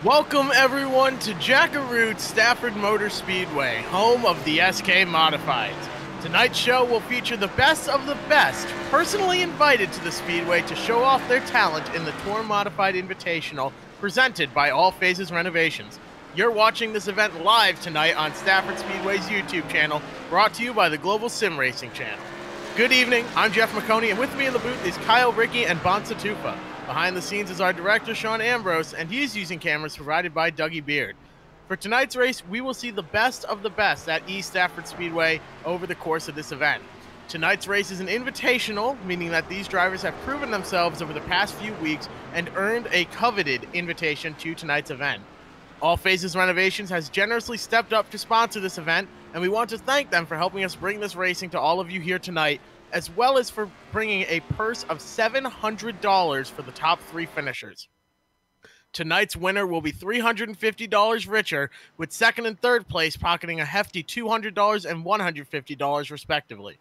Welcome everyone to Jackaroo Stafford Motor Speedway, home of the SK Modifieds. Tonight's show will feature the best of the best, personally invited to the Speedway to show off their talent in the Tour Modified Invitational, presented by All Phases Renovations. You're watching this event live tonight on Stafford Speedway's YouTube channel, brought to you by the Global Sim Racing channel. Good evening, I'm Jeff McConey, and with me in the booth is Kyle Ricky and Bonsa Tufa. Behind the scenes is our director, Sean Ambrose, and he's using cameras provided by Dougie Beard. For tonight's race, we will see the best of the best at eStafford Speedway over the course of this event. Tonight's race is an invitational, meaning that these drivers have proven themselves over the past few weeks and earned a coveted invitation to tonight's event. All Phases Renovations has generously stepped up to sponsor this event, and we want to thank them for helping us bring this racing to all of you here tonight, as well as for bringing a purse of $700 for the top three finishers. Tonight's winner will be $350 richer, with second and third place pocketing a hefty $200 and $150 respectively.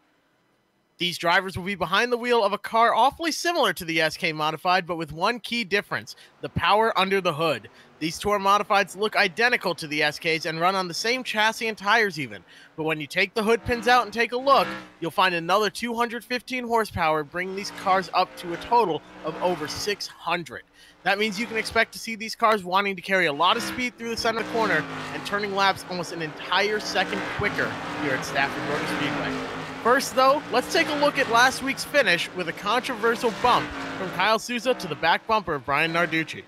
These drivers will be behind the wheel of a car awfully similar to the SK Modified, but with one key difference: the power under the hood. These Tour Modifieds look identical to the SKs and run on the same chassis and tires even, but when you take the hood pins out and take a look, you'll find another 215 horsepower, bringing these cars up to a total of over 600. That means you can expect to see these cars wanting to carry a lot of speed through the center corner and turning laps almost an entire second quicker here at Stafford Motor Speedway. First, though, let's take a look at last week's finish with a controversial bump from Kyle Souza to the back bumper of Brian Narducci.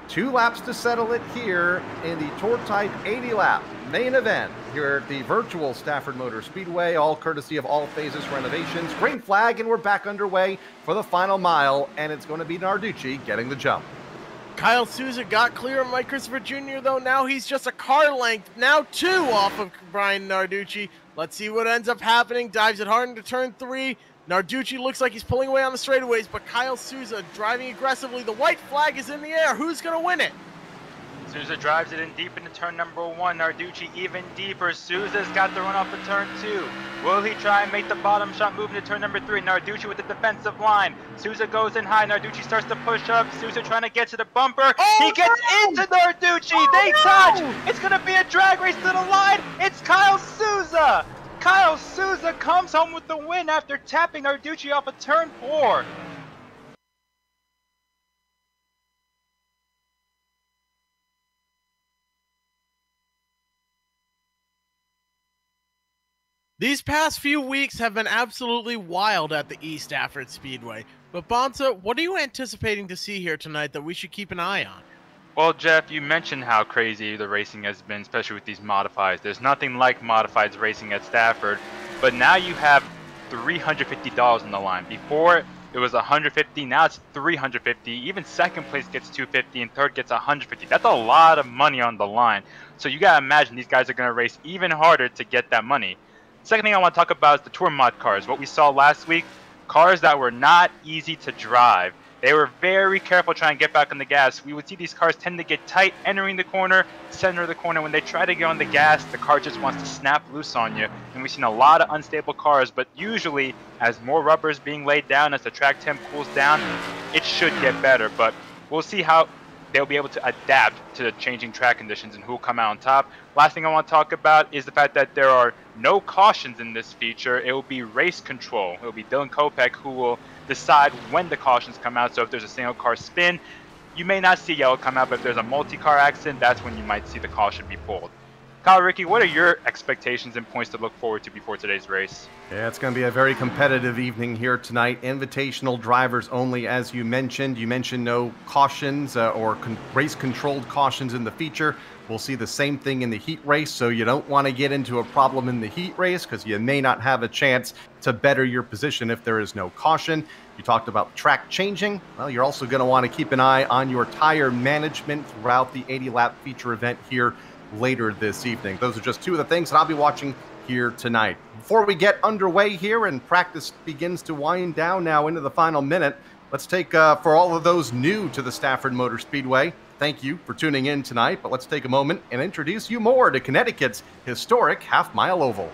2 laps to settle it here in the Tour Type 80 lap main event here at the virtual Stafford Motor Speedway, all courtesy of All Phases Renovations. Green flag, and we're back underway for the final mile, and it's going to be Narducci getting the jump. Kyle Souza got clear of Mike Christopher Jr., though. Now he's just a car length, now 2 off of Brian Narducci. Let's see what ends up happening. Dives it hard into turn 3. Narducci looks like he's pulling away on the straightaways, but Kyle Souza driving aggressively. The white flag is in the air. Who's going to win it? Souza drives it in deep into turn number 1. Narducci even deeper. Souza's got the run off of turn 2. Will he try and make the bottom shot move into turn number 3? Narducci with the defensive line. Souza goes in high. Narducci starts to push up. Souza trying to get to the bumper. He gets into Narducci. They touch. It's going to be a drag race to the line. It's Kyle Souza. Kyle Souza comes home with the win after tapping Narducci off of turn 4. These past few weeks have been absolutely wild at the eStafford Speedway. But Bonsa, what are you anticipating to see here tonight that we should keep an eye on? Well, Jeff, you mentioned how crazy the racing has been, especially with these modifieds. There's nothing like modifieds racing at Stafford, but now you have $350 on the line. Before it was $150, now it's $350. Even second place gets $250 and third gets $150. That's a lot of money on the line. So you gotta imagine these guys are gonna race even harder to get that money. Second thing I want to talk about is the Tour Mod cars. What we saw last week, cars that were not easy to drive. They were very careful trying to get back on the gas. We would see these cars tend to get tight entering the corner, center of the corner. When they try to get on the gas, the car just wants to snap loose on you. And we've seen a lot of unstable cars, but usually as more rubber is being laid down, as the track temp cools down, it should get better. But we'll see how they'll be able to adapt to the changing track conditions and who will come out on top. Last thing I want to talk about is the fact that there are no cautions in this feature. It will be race control. It will be Dylan Kopech who will decide when the cautions come out. So if there's a single car spin, you may not see yellow come out, but if there's a multi-car accident, that's when you might see the caution be pulled. Kyle, Ricky, what are your expectations and points to look forward to before today's race? Yeah, it's going to be a very competitive evening here tonight. Invitational drivers only, as you mentioned. You mentioned no cautions or race-controlled cautions in the feature. We'll see the same thing in the heat race, so you don't want to get into a problem in the heat race because you may not have a chance to better your position if there is no caution. You talked about track changing. Well, you're also going to want to keep an eye on your tire management throughout the 80-lap feature event here later this evening. Those are just 2 of the things that I'll be watching here tonight. Before we get underway here and practice begins to wind down now into the final minute, let's take, for all of those new to the Stafford Motor Speedway, thank you for tuning in tonight, but let's take a moment and introduce you more to Connecticut's historic half-mile oval.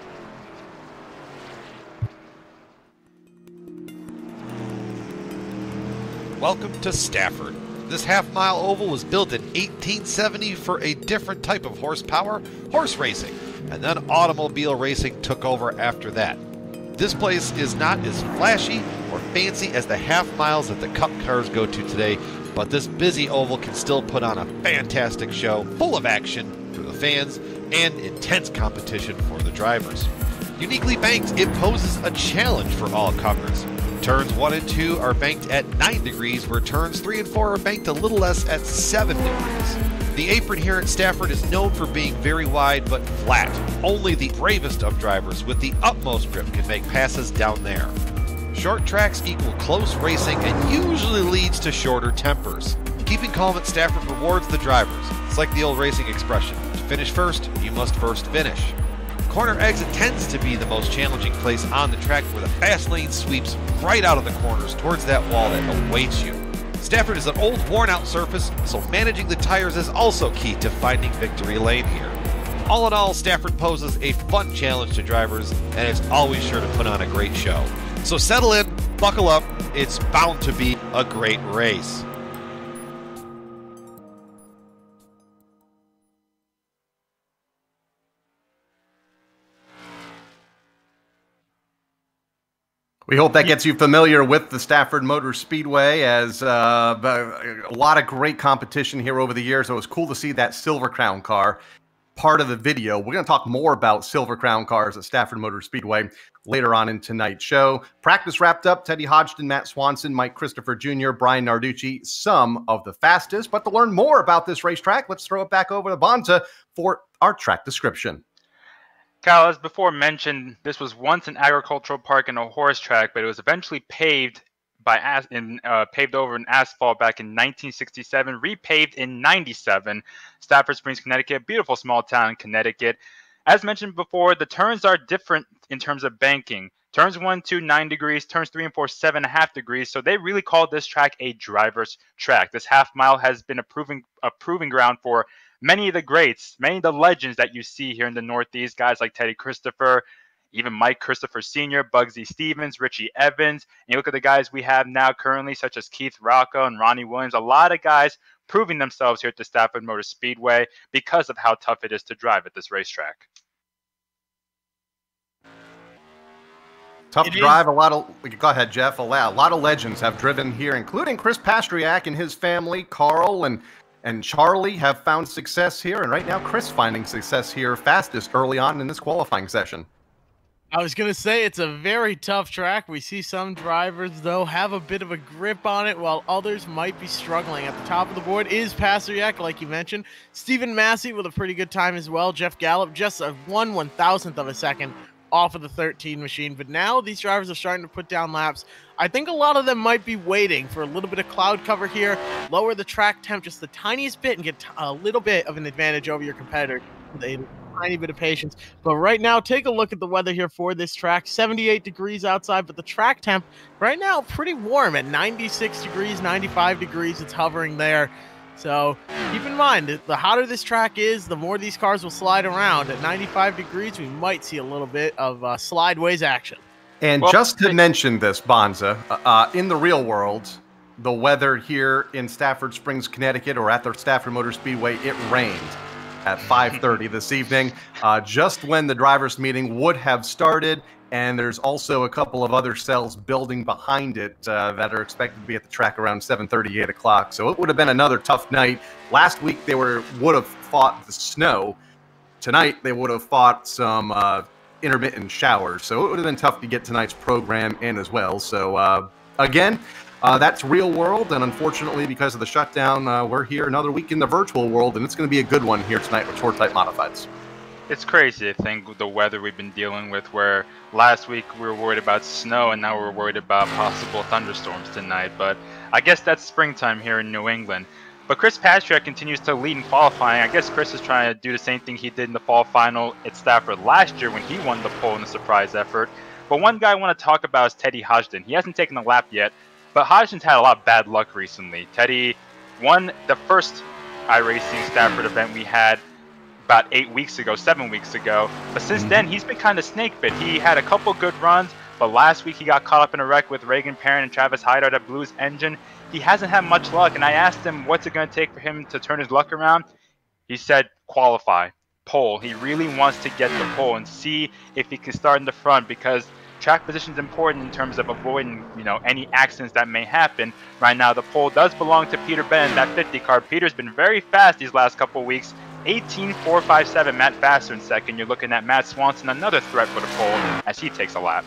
Welcome to Stafford, This half-mile oval was built in 1870 for a different type of horsepower, horse racing, and then automobile racing took over after that. This place is not as flashy or fancy as the half miles that the Cup cars go to today, but this busy oval can still put on a fantastic show full of action for the fans and intense competition for the drivers. Uniquely banked, it poses a challenge for all comers. Turns 1 and 2 are banked at 9 degrees, where turns 3 and 4 are banked a little less at 7 degrees. The apron here at Stafford is known for being very wide but flat. Only the bravest of drivers with the utmost grip can make passes down there. Short tracks equal close racing and usually leads to shorter tempers. Keeping calm at Stafford rewards the drivers. It's like the old racing expression, to finish first, you must first finish. Corner exit tends to be the most challenging place on the track, where the fast lane sweeps right out of the corners towards that wall that awaits you. Stafford is an old, worn-out surface, so managing the tires is also key to finding victory lane here. All in all, Stafford poses a fun challenge to drivers, and it's always sure to put on a great show. So settle in, buckle up, it's bound to be a great race. We hope that gets you familiar with the Stafford Motor Speedway, as a lot of great competition here over the years. It was cool to see that Silver Crown car part of the video. We're going to talk more about Silver Crown cars at Stafford Motor Speedway later on in tonight's show. Practice wrapped up. Teddy Hodgson, Matt Swanson, Mike Christopher Jr., Brian Narducci, some of the fastest. But to learn more about this racetrack, let's throw it back over to Bonza for our track description. Kyle, as before mentioned, this was once an agricultural park and a horse track, but it was eventually paved paved over in asphalt back in 1967, repaved in 97. Stafford Springs, Connecticut, beautiful small town in Connecticut. As mentioned before, the turns are different in terms of banking. Turns 1, 2, 9 degrees. Turns 3 and 4, 7.5 degrees. So they really called this track a driver's track. This half mile has been a proving ground for many of the greats, many of the legends that you see here in the Northeast, guys like Teddy Christopher, even Mike Christopher Sr., Bugsy Stevens, Richie Evans. And you look at the guys we have now currently, such as Keith Rocco and Ronnie Williams, a lot of guys proving themselves here at the Stafford Motor Speedway because of how tough it is to drive at this racetrack. Tough to drive. Go ahead, Jeff. A lot of legends have driven here, including Chris Pastriak and his family. Carl and Charlie have found success here, and right now Chris finding success here fastest early on in this qualifying session. I was going to say it's a very tough track. We see some drivers, though, have a bit of a grip on it, while others might be struggling. At the top of the board is Pastriak, like you mentioned. Stephen Massey with a pretty good time as well. Jeff Gallup just a 1/1000th of a second off of the 13 machine. But now these drivers are starting to put down laps. I think a lot of them might be waiting for a little bit of cloud cover here, lower the track temp just the tiniest bit and get a little bit of an advantage over your competitor with a tiny bit of patience. But right now, take a look at the weather here for this track. 78 degrees outside, but the track temp right now pretty warm at 96 degrees, 95 degrees. It's hovering there. So keep in mind, the hotter this track is, the more these cars will slide around. At 95 degrees, we might see a little bit of slideways action. And just to mention this, Bonza, in the real world, the weather here in Stafford Springs, Connecticut, or at the Stafford Motor Speedway, it rained at 5:30 this evening, just when the drivers' meeting would have started. And there's also a couple of other cells building behind it that are expected to be at the track around 7:30, 8 o'clock. So it would have been another tough night. Last week, they would have fought the snow. Tonight, they would have fought some intermittent showers. So it would have been tough to get tonight's program in as well. So again, that's real world. And unfortunately, because of the shutdown, we're here another week in the virtual world. And it's going to be a good one here tonight with Tour Type Modifieds. It's crazy, I think, the weather we've been dealing with, where last week we were worried about snow and now we're worried about possible thunderstorms tonight. But I guess that's springtime here in New England. But Chris Pastriak continues to lead in qualifying. I guess Chris is trying to do the same thing he did in the fall final at Stafford last year when he won the pole in a surprise effort. But one guy I want to talk about is Teddy Hodgson. He hasn't taken a lap yet, but Hodgson's had a lot of bad luck recently. Teddy won the first iRacing Stafford event we had about 7 weeks ago. But since then, he's been kind of snake bit. He had a couple good runs, but last week he got caught up in a wreck with Reagan Perrin and Travis Hyder that blew his engine. he hasn't had much luck. And I asked him, what's it going to take for him to turn his luck around? He said, qualify, pole. He really wants to get the pole and see if he can start in the front, because track position is important in terms of avoiding, any accidents that may happen. Right now, the pole does belong to Peter Bennett, that 50 car. Peter's been very fast these last couple of weeks. 18.457, Matt Vassar in second. You're looking at Matt Swanson, another threat for the pole, as he takes a lap.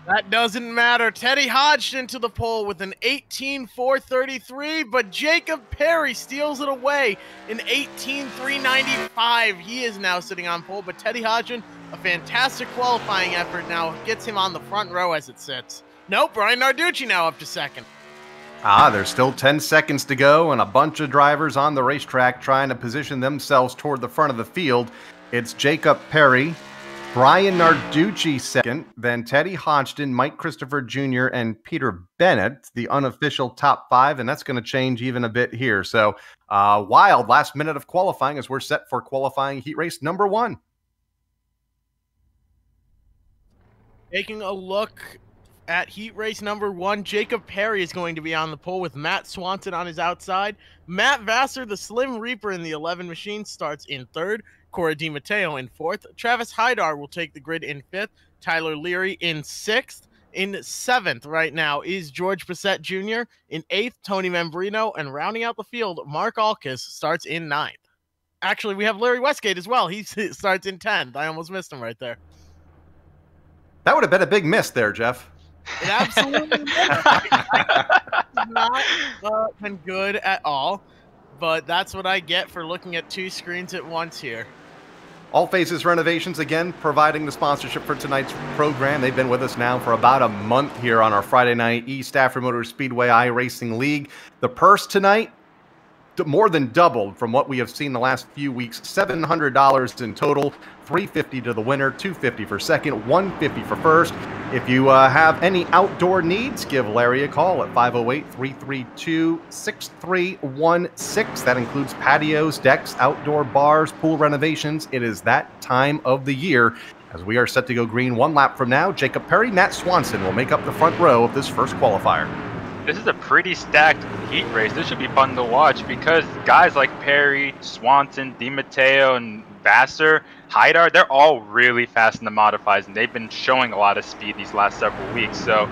That doesn't matter. Teddy Hodgson to the pole with an 18.433, but Jacob Perry steals it away in 18.395. He is now sitting on pole, but Teddy Hodgson, a fantastic qualifying effort, now gets him on the front row as it sits. Nope, Brian Narducci now up to second. There's still 10 seconds to go, and a bunch of drivers on the racetrack trying to position themselves toward the front of the field. It's Jacob Perry, Brian Narducci second, then Teddy Hodgson, Mike Christopher Jr., and Peter Bennett, the unofficial top 5, and that's going to change even a bit here. So, wild last minute of qualifying as we're set for qualifying heat race number 1. Taking a look at heat race number 1, Jacob Perry is going to be on the pole with Matt Swanson on his outside. Matt Vassar, the Slim Reaper in the 11 machine, starts in 3rd. Cory Dimatteo in 4th. Travis Hydar will take the grid in 5th. Tyler Leary in 6th. In 7th right now is George Bissett Jr. In 8th, Tony Membrino. And rounding out the field, Mark Alkis starts in 9th. Actually, we have Larry Westgate as well. He starts in 10th. I almost missed him right there. That would have been a big miss there, Jeff. It absolutely not been good at all, but that's what I get for looking at 2 screens at once here. All Phases Renovations, again, providing the sponsorship for tonight's program. They've been with us now for about a month here on our Friday night eStafford Speedway iRacing League. The purse tonight, more than doubled from what we have seen the last few weeks. $700 in total, $350 to the winner, $250 for second, $150 for first. If you have any outdoor needs, give Larry a call at 508-332-6316. That includes patios, decks, outdoor bars, pool renovations. It is that time of the year. As we are set to go green 1 lap from now, Jacob Perry, Matt Swanson will make up the front row of this first qualifier. This is a pretty stacked heat race. This should be fun to watch because guys like Perry, Swanson, Dimatteo, and Vassar, Hydar, they're all really fast in the modifieds, and they've been showing a lot of speed these last several weeks. So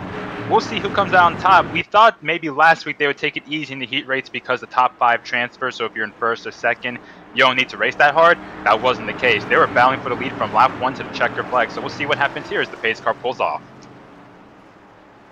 we'll see who comes out on top. We thought maybe last week they would take it easy in the heat race because the top 5 transfers. So if you're in first or second, you don't need to race that hard. That wasn't the case. They were battling for the lead from lap 1 to the checker flag. So we'll see what happens here as the pace car pulls off.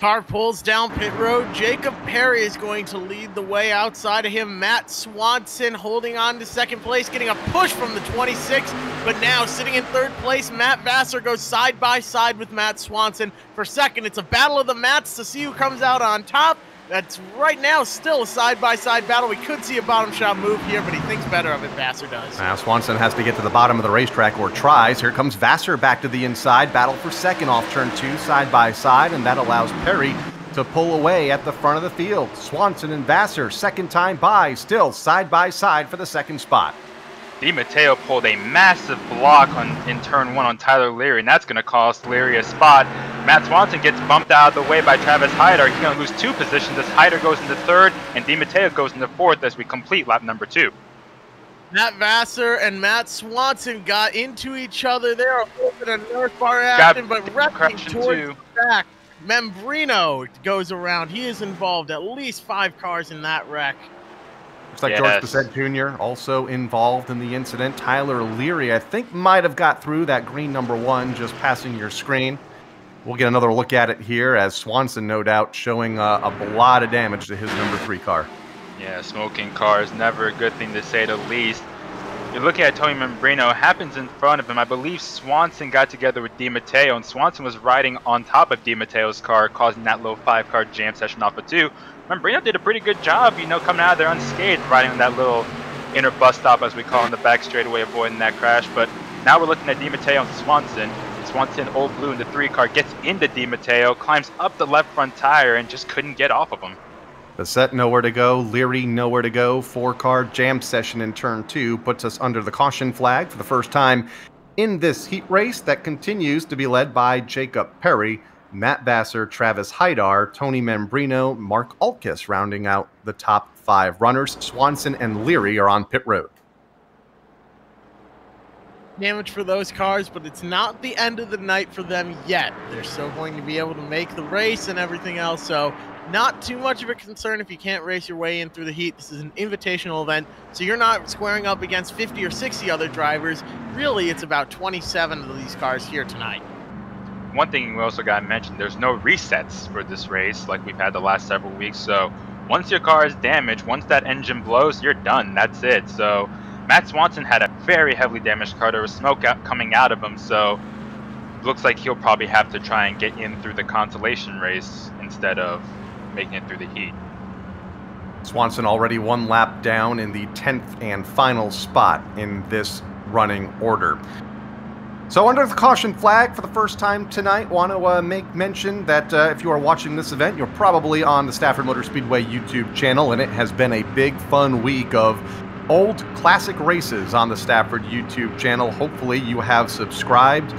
Car pulls down pit road. Jacob Perry is going to lead the way. Outside of him, Matt Swanson holding on to second place, getting a push from the 26, but now sitting in 3rd place, Matt Vassar goes side by side with Matt Swanson for second. It's a battle of the Matts to see who comes out on top. That's right now still a side-by-side battle. We could see a bottom shot move here, but he thinks better of it. Vassar does. Now Swanson has to get to the bottom of the racetrack, or tries. Here comes Vassar back to the inside. Battle for second off turn 2, side-by-side, and that allows Perry to pull away at the front of the field. Swanson and Vassar, second time by, still side-by-side for the second spot. Dimatteo pulled a massive block in turn 1 on Tyler Leary, and that's going to cost Leary a spot. Matt Swanson gets bumped out of the way by Travis Hydar. He's going to lose 2 positions as Hydar goes into 3rd and Dimatteo goes into 4th as we complete lap number 2. Matt Vassar and Matt Swanson got into each other. They are open a North Bar action, but wrecking towards the back. Membrino goes around. He is involved. At least 5 cars in that wreck. Looks like George Bissett Jr. also involved in the incident. Tyler Leary, I think, might have got through that green number 1 just passing your screen. We'll get another look at it here as Swanson, no doubt, showing a lot of damage to his number 3 car. Yeah, smoking car is never a good thing to say the least. You're looking at Tony Membrino, happens in front of him. I believe Swanson got together with Dimatteo, and Swanson was riding on top of Dimatteo's car, causing that low 5-car jam session off of 2. Membrino did a pretty good job, coming out of there unscathed, riding on that little inner bus stop, as we call in the back straightaway, avoiding that crash. But now we're looking at Dimatteo and Swanson. Swanson, old blue in the 3 car, gets into Dimatteo, climbs up the left front tire, and just couldn't get off of him. Bissett nowhere to go, Leary nowhere to go. 4-car jam session in turn 2 puts us under the caution flag for the first time in this heat race that continues to be led by Jacob Perry. Matt Vassar, Travis Hydar, Tony Membrino, Mark Alkis rounding out the top 5 runners. Swanson and Leary are on pit road. Damage for those cars, but it's not the end of the night for them yet. They're still going to be able to make the race and everything else, so not too much of a concern if you can't race your way in through the heat. This is an invitational event, so you're not squaring up against 50 or 60 other drivers. Really, it's about 27 of these cars here tonight. One thing we also got to mention, there's no resets for this race like we've had the last several weeks, so once your car is damaged, once that engine blows, you're done. That's it. So Matt Swanson had a very heavily damaged car. There was smoke coming out of him, so looks like he'll probably have to try and get in through the consolation race instead of making it through the heat. Swanson already 1 lap down in the 10th and final spot in this running order. So under the caution flag for the first time tonight, want to make mention that if you are watching this event, you're probably on the Stafford Motor Speedway YouTube channel, and it has been a big fun week of old classic races on the Stafford YouTube channel. Hopefully you have subscribed.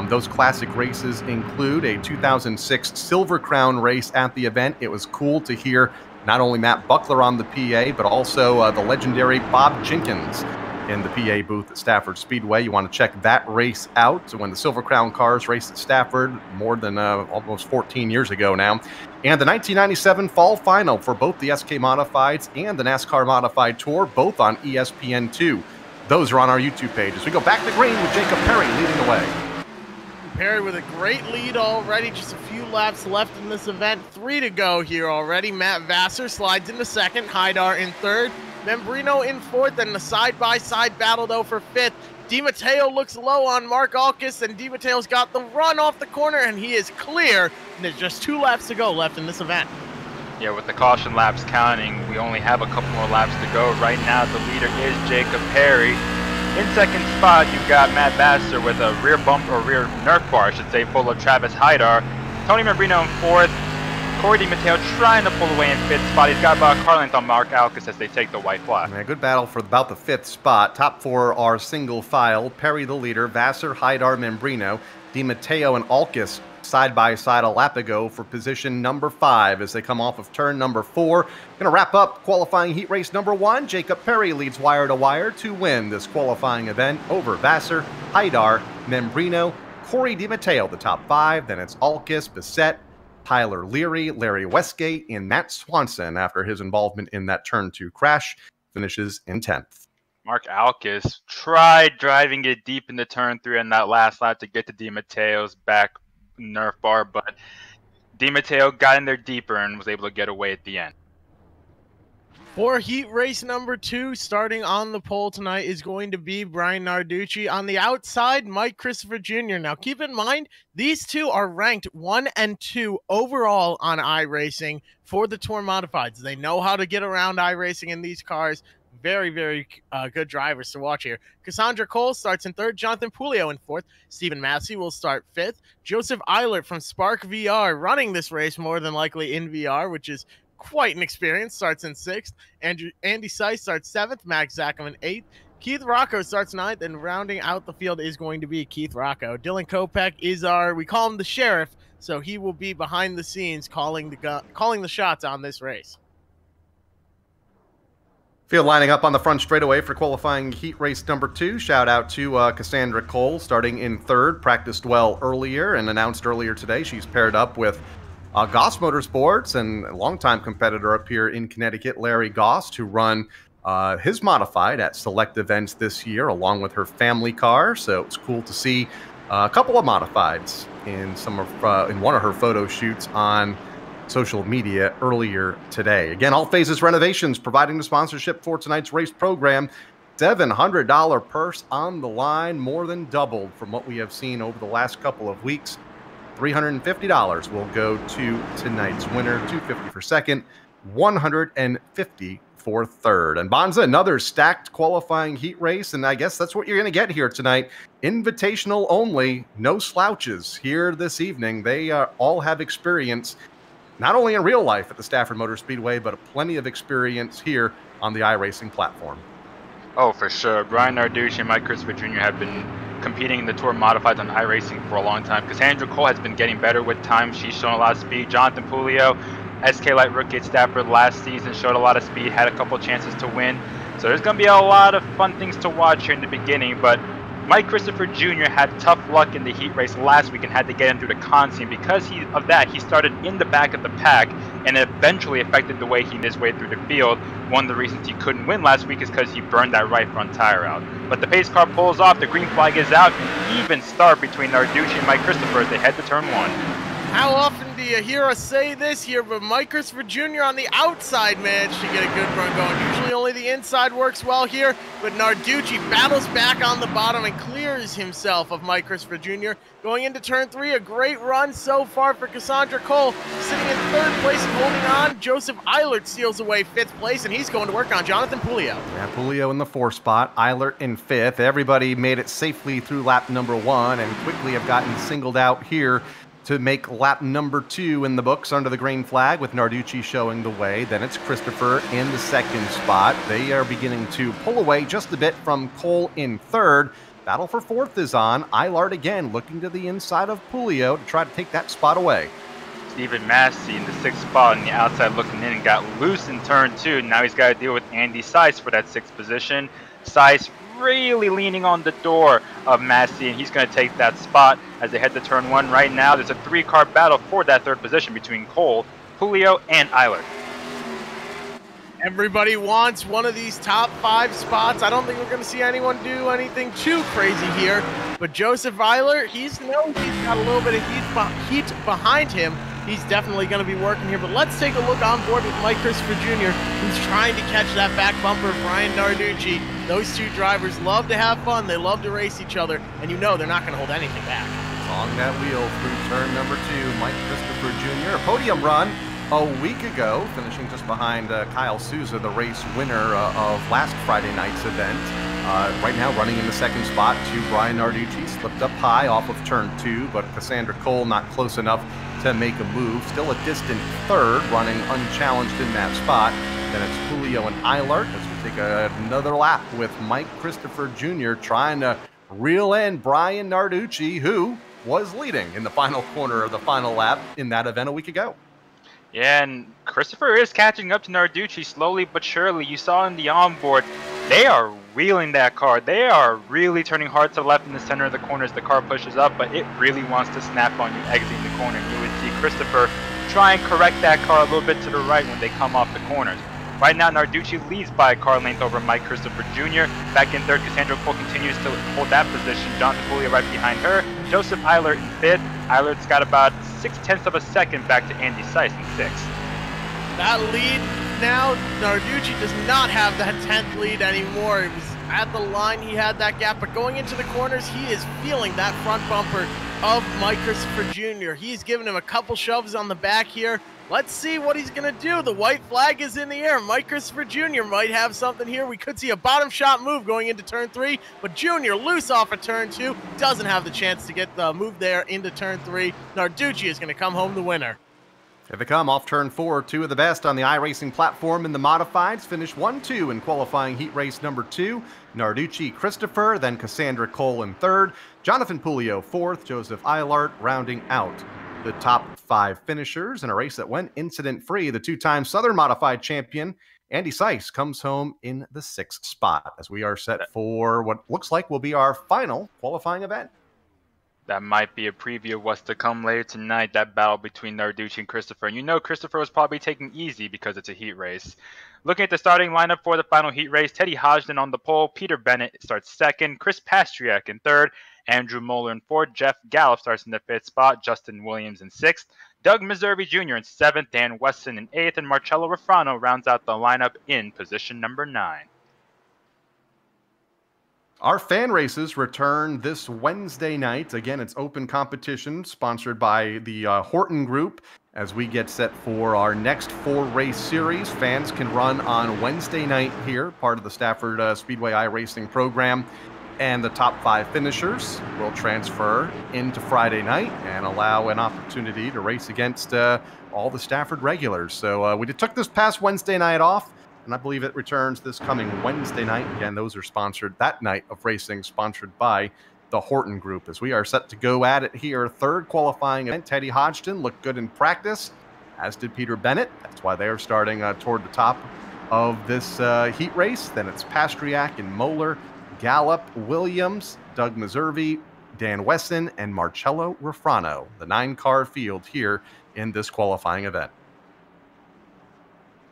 Those classic races include a 2006 Silver Crown race at the event. It was cool to hear not only Matt Buckler on the PA, but also the legendary Bob Jenkins in the PA booth at Stafford Speedway. You want to check that race out. So when the Silver Crown cars raced at Stafford more than almost 14 years ago now. And the 1997 fall final for both the SK Modifieds and the NASCAR Modified Tour, both on ESPN2. Those are on our YouTube page. As we go back to green with Jacob Perry leading the way. Perry with a great lead already. Just a few laps left in this event. 3 to go here already. Matt Vassar slides into second. Hydar in third. Membrino in fourth, and the side-by-side battle, though, for fifth. Dimatteo looks low on Mark Alkis, and Dimatteo's got the run off the corner, and he is clear. And there's just 2 laps to go left in this event. Yeah, with the caution laps counting, we only have a couple more laps to go. Right now, the leader is Jacob Perry. In second spot, you've got Matt Vassar with a rear bump, or rear Nerf bar, I should say, full of Travis Hydar. Tony Membrino in fourth. Cory Dimatteo trying to pull away in 5th spot. He's got about a car length on Mark Alkis as they take the white flag. Yeah, good battle for about the 5th spot. Top 4 are single file. Perry the leader, Vassar, Hydar, Membrino, Dimatteo, and Alkis side by side a lap ago for position number 5 as they come off of turn number 4. Going to wrap up qualifying heat race number 1. Jacob Perry leads wire to wire to win this qualifying event over Vassar, Hydar, Membrino, Cory Dimatteo, the top 5. Then it's Alkis, Bessette, Tyler Leary, Larry Westgate, and Matt Swanson after his involvement in that turn 2 crash finishes in 10th. Mark Alkis tried driving it deep into turn 3 in that last lap to get to Dimatteo's back Nerf bar, but Dimatteo got in there deeper and was able to get away at the end. For heat race number 2, starting on the pole tonight is going to be Brian Narducci. On the outside, Mike Christopher Jr. Now, keep in mind, these 2 are ranked 1 and 2 overall on iRacing for the Tour Modifieds. They know how to get around iRacing in these cars. Very, very good drivers to watch here. Cassandra Cole starts in 3rd. Jonathan Puleo in 4th. Stephen Massey will start 5th. Joseph Eilert from Spark VR running this race more than likely in VR, which is quite an experience, starts in 6th. Andy Seiss starts 7th. Max Zackerman 8th. Keith Rocco starts 9th, and rounding out the field is going to be Keith Rocco. Dylan Kopech is we call him the sheriff, so he will be behind the scenes calling the shots on this race. Field lining up on the front straightaway for qualifying heat race number 2. Shout out to Cassandra Cole starting in 3rd. Practiced well earlier and announced earlier today she's paired up with Goss Motorsports and a longtime competitor up here in Connecticut, Larry Goss, to run his modified at select events this year along with her family car. So it's cool to see a couple of modifieds in in one of her photo shoots on social media earlier today. Again, All Phases Renovations providing the sponsorship for tonight's race program. $700 purse on the line, more than doubled from what we have seen over the last couple of weeks. $350 will go to tonight's winner, $250 for second, $150 for third. And Bonza, another stacked qualifying heat race, and I guess that's what you're going to get here tonight. Invitational only, no slouches here this evening. They all have experience, not only in real life at the Stafford Motor Speedway, but plenty of experience here on the iRacing platform. Oh, for sure. Brian Narducci and Mike Christopher Jr. have been competing in the Tour Modifieds on iRacing for a long time. Cassandra Cole has been getting better with time. She's shown a lot of speed. Jonathan Puleo, SK Light rookie at Stafford last season, showed a lot of speed, had a couple chances to win. So there's going to be a lot of fun things to watch here in the beginning, but Mike Christopher Jr. had tough luck in the heat race last week and had to get into the Consi, and because of that, he started in the back of the pack, and it eventually affected the way he made his way through the field. One of the reasons he couldn't win last week is because he burned that right front tire out. But the pace car pulls off, the green flag is out, an even start between Narducci and Mike Christopher as they head to turn 1. How often do you hear us say this here, but Mike Christopher Jr. on the outside managed to get a good run going. Usually only the inside works well here, but Narducci battles back on the bottom and clears himself of Mike Christopher Jr. Going into turn 3, a great run so far for Cassandra Cole, sitting in 3rd place and holding on. Joseph Eilert steals away 5th place, and he's going to work on Jonathan Puleo. Yeah, Puleo in the 4th spot, Eilert in 5th. Everybody made it safely through lap number 1 and quickly have gotten singled out here to make lap number 2 in the books under the green flag, with Narducci showing the way. Then it's Christopher in the 2nd spot. They are beginning to pull away just a bit from Cole in 3rd. Battle for 4th is on. Eilert again looking to the inside of Puleo to try to take that spot away. Stephen Massey in the 6th spot on the outside looking in and got loose in turn 2. Now he's got to deal with Andy Seiss for that 6th position. Seiss really leaning on the door of Massey, and he's going to take that spot as they head to turn 1 right now. There's a 3-car battle for that 3rd position between Cole, Puleo, and Eilert. Everybody wants one of these top 5 spots. I don't think we're going to see anyone do anything too crazy here, but Joseph Eilert, he's got a little bit of heat behind him. He's definitely going to be working here, but let's take a look on board with Mike Christopher Jr., who's trying to catch that back bumper of Brian Narducci. Those two drivers love to have fun. They love to race each other, and you know they're not going to hold anything back. On that wheel through turn number 2, Mike Christopher Jr., a podium run a week ago, finishing just behind Kyle Souza, the race winner of last Friday night's event. Right now running in the 2nd spot to Brian Narducci, slipped up high off of turn 2, but Cassandra Cole not close enough to make a move. Still a distant 3rd, running unchallenged in that spot. Then it's Puleo and Eilert as we take another lap with Mike Christopher Jr. trying to reel in Brian Narducci, who was leading in the final corner of the final lap in that event a week ago. Yeah, and Christopher is catching up to Narducci slowly but surely. You saw in the onboard, they are wheeling that car. They are really turning hard to the left in the center of the corner as the car pushes up, but it really wants to snap on you exiting the corner. You would see Christopher try and correct that car a little bit to the right when they come off the corners. Right now, Narducci leads by a car length over Mike Christopher Jr. Back in 3rd, Cassandra Cole continues to hold that position. Jonathan Puleo right behind her. Joseph Eilert in 5th. Eilert's got about 0.6 of a second back to Andy Seiss in 6th. That lead now, Narducci does not have that 10th lead anymore. It was at the line, he had that gap, but going into the corners, he is feeling that front bumper of Mike Christopher Jr. He's giving him a couple shoves on the back here. Let's see what he's going to do. The white flag is in the air. Mike Christopher Jr. might have something here. We could see a bottom shot move going into turn 3, but Jr. loose off of turn 2. Doesn't have the chance to get the move there into turn 3. Narducci is going to come home the winner. Here they come off turn 4. 2 of the best on the iRacing platform in the modifieds. Finished 1-2 in qualifying heat race number 2. Narducci, Christopher, then Cassandra Cole in 3rd. Jonathan Puleo 4th. Joseph Eilert rounding out the top 5 finishers in a race that went incident-free. The 2-time Southern Modified champion, Andy Seiss, comes home in the 6th spot as we are set for what looks like will be our final qualifying event. That might be a preview of what's to come later tonight, that battle between Narducci and Christopher. And you know Christopher was probably taking easy because it's a heat race. Looking at the starting lineup for the final heat race, Teddy Hodgson on the pole, Peter Bennett starts 2nd, Chris Pastriak in 3rd, Andrew Moeller in 4th, Jeff Gallup starts in the 5th spot, Justin Williams in 6th, Doug Meservey Jr. in 7th, Dan Weston in 8th, and Marcello Rafano rounds out the lineup in position number 9. Our fan races return this Wednesday night. Again, it's open competition sponsored by the Horton Group as we get set for our next 4-race series. Fans can run on Wednesday night here, part of the Stafford Speedway iRacing program. And the top 5 finishers will transfer into Friday night and allow an opportunity to race against all the Stafford regulars. So we took this past Wednesday night off, and I believe it returns this coming Wednesday night. Again, those are sponsored, that night of racing, sponsored by the Horton Group. As we are set to go at it here, third qualifying event. Teddy Hodgson looked good in practice, as did Peter Bennett. That's why they are starting toward the top of this heat race. Then it's Pastriak and Moeller, Gallup, Williams, Doug Meservey, Dan Wesson, and Marcello Refrano, the 9-car field here in this qualifying event.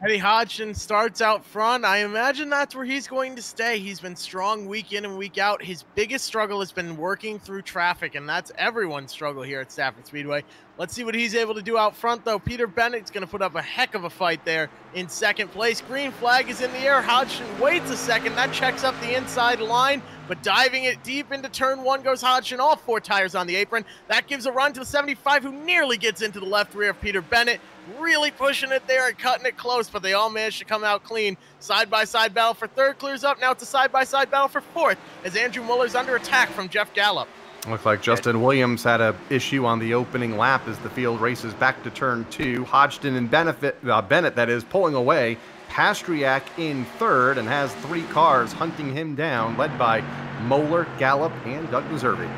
Teddy Hodgson starts out front. I imagine that's where he's going to stay. He's been strong week in and week out. His biggest struggle has been working through traffic, and that's everyone's struggle here at Stafford Speedway. Let's see what he's able to do out front, though. Peter Bennett's going to put up a heck of a fight there in second place. Green flag is in the air. Hodgson waits a second. That checks up the inside line, but diving it deep into turn one goes Hodgson, all 4 tires on the apron. That gives a run to the 75, who nearly gets into the left rear of Peter Bennett. Really pushing it there and cutting it close, but they all managed to come out clean. Side-by-side battle for third clears up. Now it's a side-by-side battle for fourth as Andrew Muller's under attack from Jeff Gallup. Looks like Justin Williams had an issue on the opening lap as the field races back to turn 2. Hodgson and Bennett, that is, pulling away. Pastriak in third and has 3 cars hunting him down, led by Moeller, Gallup, and Doug Meservey.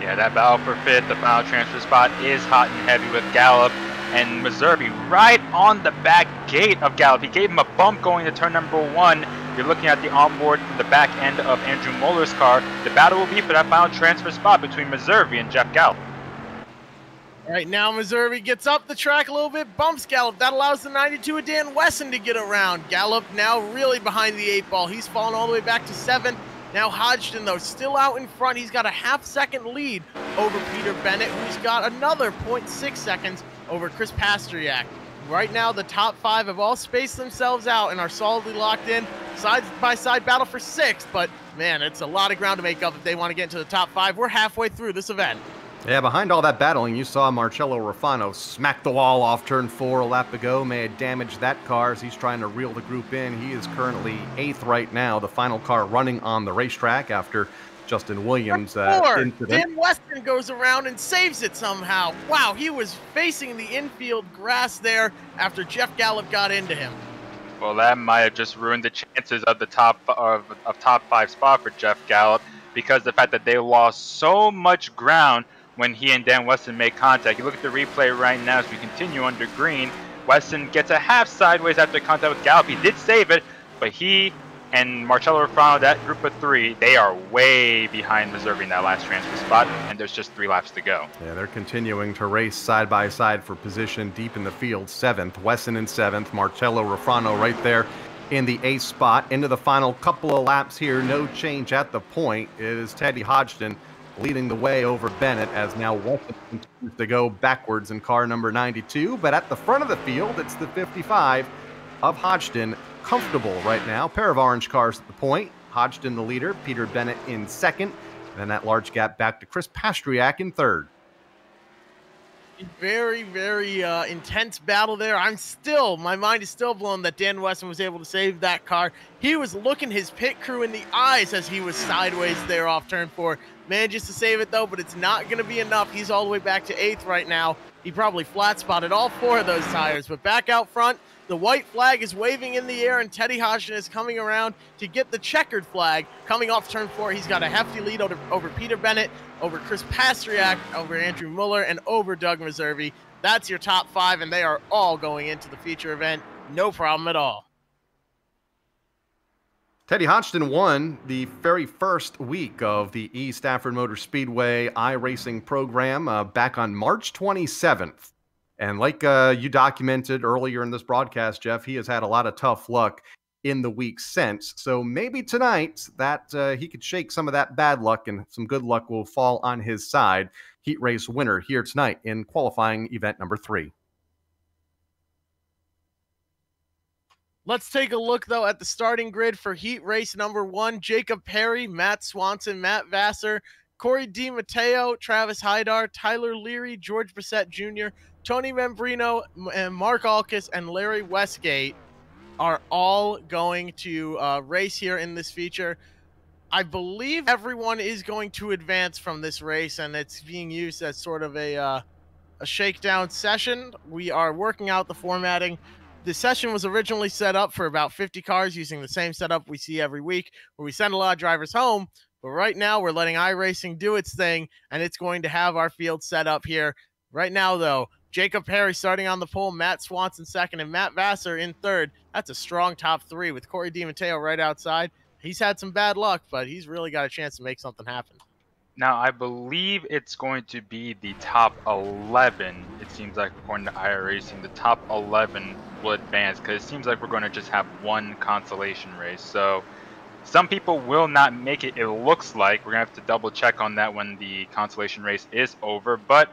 Yeah, that battle for fifth, the final transfer spot, is hot and heavy with Gallup and Meservey right on the back gate of Gallup. He gave him a bump going to turn number 1. You're looking at the onboard from the back end of Andrew Muller's car. The battle will be for that final transfer spot between Meservey and Jeff Gallup. Right now, Meservey gets up the track a little bit, bumps Gallup. That allows the 92 of Dan Wesson to get around. Gallup now really behind the 8 ball. He's fallen all the way back to 7th. Now Hodgson, though, still out in front. He's got a half-second lead over Peter Bennett, who's got another 0.6 seconds over Chris Pastriak. Right now, the top 5 have all spaced themselves out and are solidly locked in. Side-by-side battle for 6th, but, man, it's a lot of ground to make up if they want to get into the top 5. We're halfway through this event. Yeah, behind all that battling, you saw Marcello Refrano smack the wall off turn 4 a lap ago. May have damaged that car as he's trying to reel the group in. He is currently 8th right now, the final car running on the racetrack after Justin Williams' incident. Dan Weston goes around and saves it somehow. Wow, he was facing the infield grass there after Jeff Gallup got into him. Well, that might have just ruined the chances of the top 5 spot for Jeff Gallup, because the fact that they lost so much ground when he and Dan Weston made contact. You look at the replay right now as we continue under green. Weston gets a half sideways after contact with Gallup. He did save it, but he and Marcello Refrano, that group of 3, they are way behind Meservey in that last transfer spot, and there's just 3 laps to go. Yeah, they're continuing to race side by side for position deep in the field. 7th, Weston in 7th, Marcello Refrano right there in the 8th spot. Into the final couple of laps here, no change at the point. It is Teddy Hodgson leading the way over Bennett, as now Weston continues to go backwards in car number 92. But at the front of the field, it's the 55 of Hodgson, comfortable right now. Pair of orange cars at the point. Hodgson the leader, Peter Bennett in 2nd, and then that large gap back to Chris Pastriak in 3rd. Very, very intense battle there. My mind is still blown that Dan Weston was able to save that car. He was looking his pit crew in the eyes as he was sideways there off turn 4. Manages to save it, though, but it's not going to be enough. He's all the way back to 8th right now. He probably flat spotted all 4 of those tires, but back out front, the white flag is waving in the air, and Teddy Hodgson is coming around to get the checkered flag. Coming off turn 4, he's got a hefty lead over Peter Bennett, over Chris Pastriak, over Andrew Muller, and over Doug Meservey. That's your top 5, and they are all going into the feature event. No problem at all. Teddy Hodgson won the very first week of the eStafford Motor Speedway iRacing program back on March 27th. And like you documented earlier in this broadcast, Jeff, he has had a lot of tough luck in the week since. So maybe tonight that he could shake some of that bad luck and some good luck will fall on his side. Heat race winner here tonight in qualifying event number 3. Let's take a look, though, at the starting grid for heat race number 1. Jacob Perry, Matt Swanson, Matt Vassar, Cory Dimatteo, Travis Hydar, Tyler Leary, George Brissett Jr., Tony Membrino, and Mark Alkus, and Larry Westgate are all going to race here in this feature. I believe everyone is going to advance from this race, and it's being used as sort of a shakedown session. We are working out the formatting. The session was originally set up for about 50 cars using the same setup we see every week, where we send a lot of drivers home, But right now, we're letting iRacing do its thing, and it's going to have our field set up here. Right now, though, Jacob Perry starting on the pole, Matt Swanson second, and Matt Vassar in third. That's a strong top three with Cory Dimatteo right outside. He's had some bad luck, but he's really got a chance to make something happen. Now, I believe it's going to be the top 11. It seems like, according to iRacing, the top 11 will advance, because it seems like we're going to just have one consolation race. So some people will not make it, it looks like. We're going to have to double check on that when the consolation race is over. But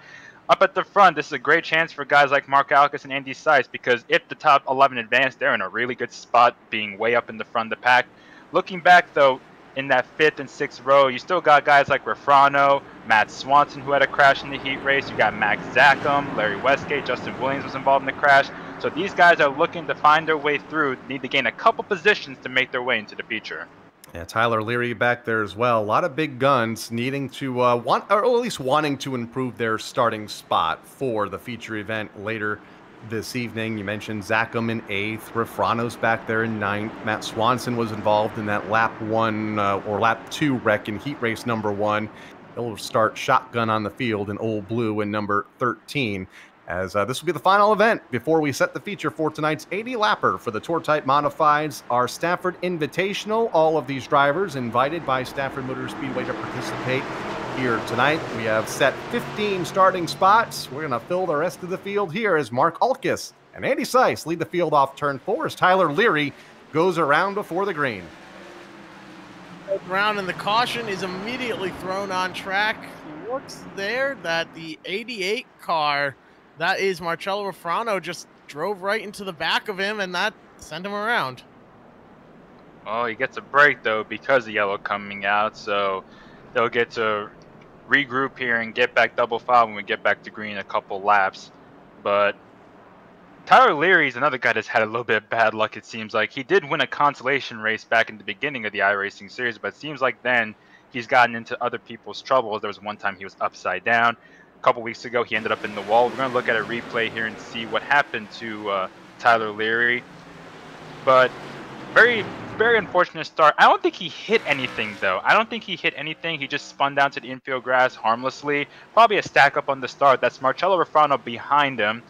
up at the front, this is a great chance for guys like Mark Alkis and Andy Seiss, because if the top 11 advance, they're in a really good spot, being way up in the front of the pack. Looking back, though, in that 5th and 6th row, you still got guys like Refrano, Matt Swanson, who had a crash in the heat race. You got Max Zackham, Larry Westgate, Justin Williams was involved in the crash. So these guys are looking to find their way through, need to gain a couple positions to make their way into the feature. Yeah, Tyler Leary back there as well. A lot of big guns needing to or at least wanting to improve their starting spot for the feature event later this evening. You mentioned Zackham in 8th, Refrano's back there in 9th. Matt Swanson was involved in that lap 1 or lap 2 wreck in heat race number 1. He'll start shotgun on the field in Old Blue in number 13. As this will be the final event before we set the feature for tonight's 80-lapper for the Tour-Type Modifieds, our Stafford Invitational. All of these drivers invited by Stafford Motor Speedway to participate here tonight. We have set 15 starting spots. We're going to fill the rest of the field here as Mark Alkis and Andy Seiss lead the field off turn 4 as Tyler Leary goes around before the green. Round, and the caution is immediately thrown on track. Looks there that the 88 car, that is Marcello Refrano, just drove right into the back of him, and that sent him around. Oh, he gets a break, though, because of yellow coming out, so they'll get to regroup here and get back double file when we get back to green in a couple laps. But Tyler Leary is another guy that's had a little bit of bad luck, it seems like. He did win a consolation race back in the beginning of the iRacing series, but it seems like then he's gotten into other people's troubles. There was one time he was upside down. A couple weeks ago, he ended up in the wall. We're going to look at a replay here and see what happened to Tyler Leary. But very, very unfortunate start. I don't think he hit anything, though. I don't think he hit anything. He just spun down to the infield grass harmlessly. Probably a stack up on the start. That's Marcello Refrano behind him.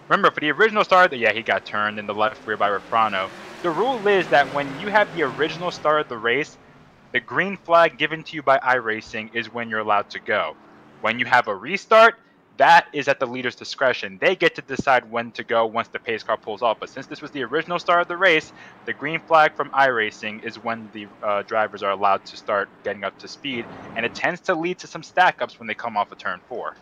Remember, for the original start, yeah, he got turned in the left rear by Refrano. The rule is that when you have the original start of the race, the green flag given to you by iRacing is when you're allowed to go. When you have a restart, that is at the leader's discretion. They get to decide when to go once the pace car pulls off. But since this was the original start of the race, the green flag from iRacing is when the drivers are allowed to start getting up to speed. And it tends to lead to some stack-ups when they come off of turn 4.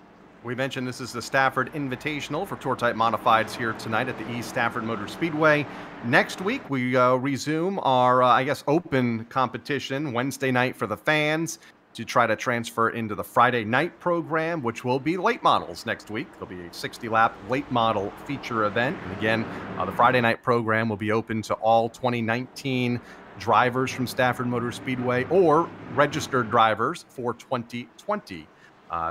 We mentioned this is the Stafford Invitational for Tour-Type Modifieds here tonight at the eStafford Motor Speedway. Next week, we resume our, open competition Wednesday night for the fans to try to transfer into the Friday night program, which will be late models next week. There'll be a 60-lap late model feature event. And again, the Friday night program will be open to all 2019 drivers from Stafford Motor Speedway or registered drivers for 2020.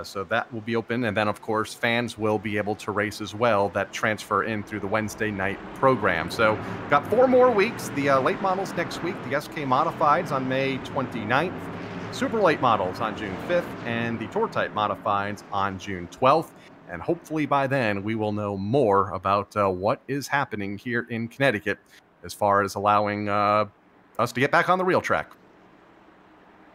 So that will be open. And then, of course, fans will be able to race as well that transfer in through the Wednesday night program. So got 4 more weeks. The late models next week, the SK Modifieds on May 29th. Super late models on June 5th, and the Tour-Type Modifieds on June 12th. And hopefully by then we will know more about what is happening here in Connecticut as far as allowing us to get back on the real track.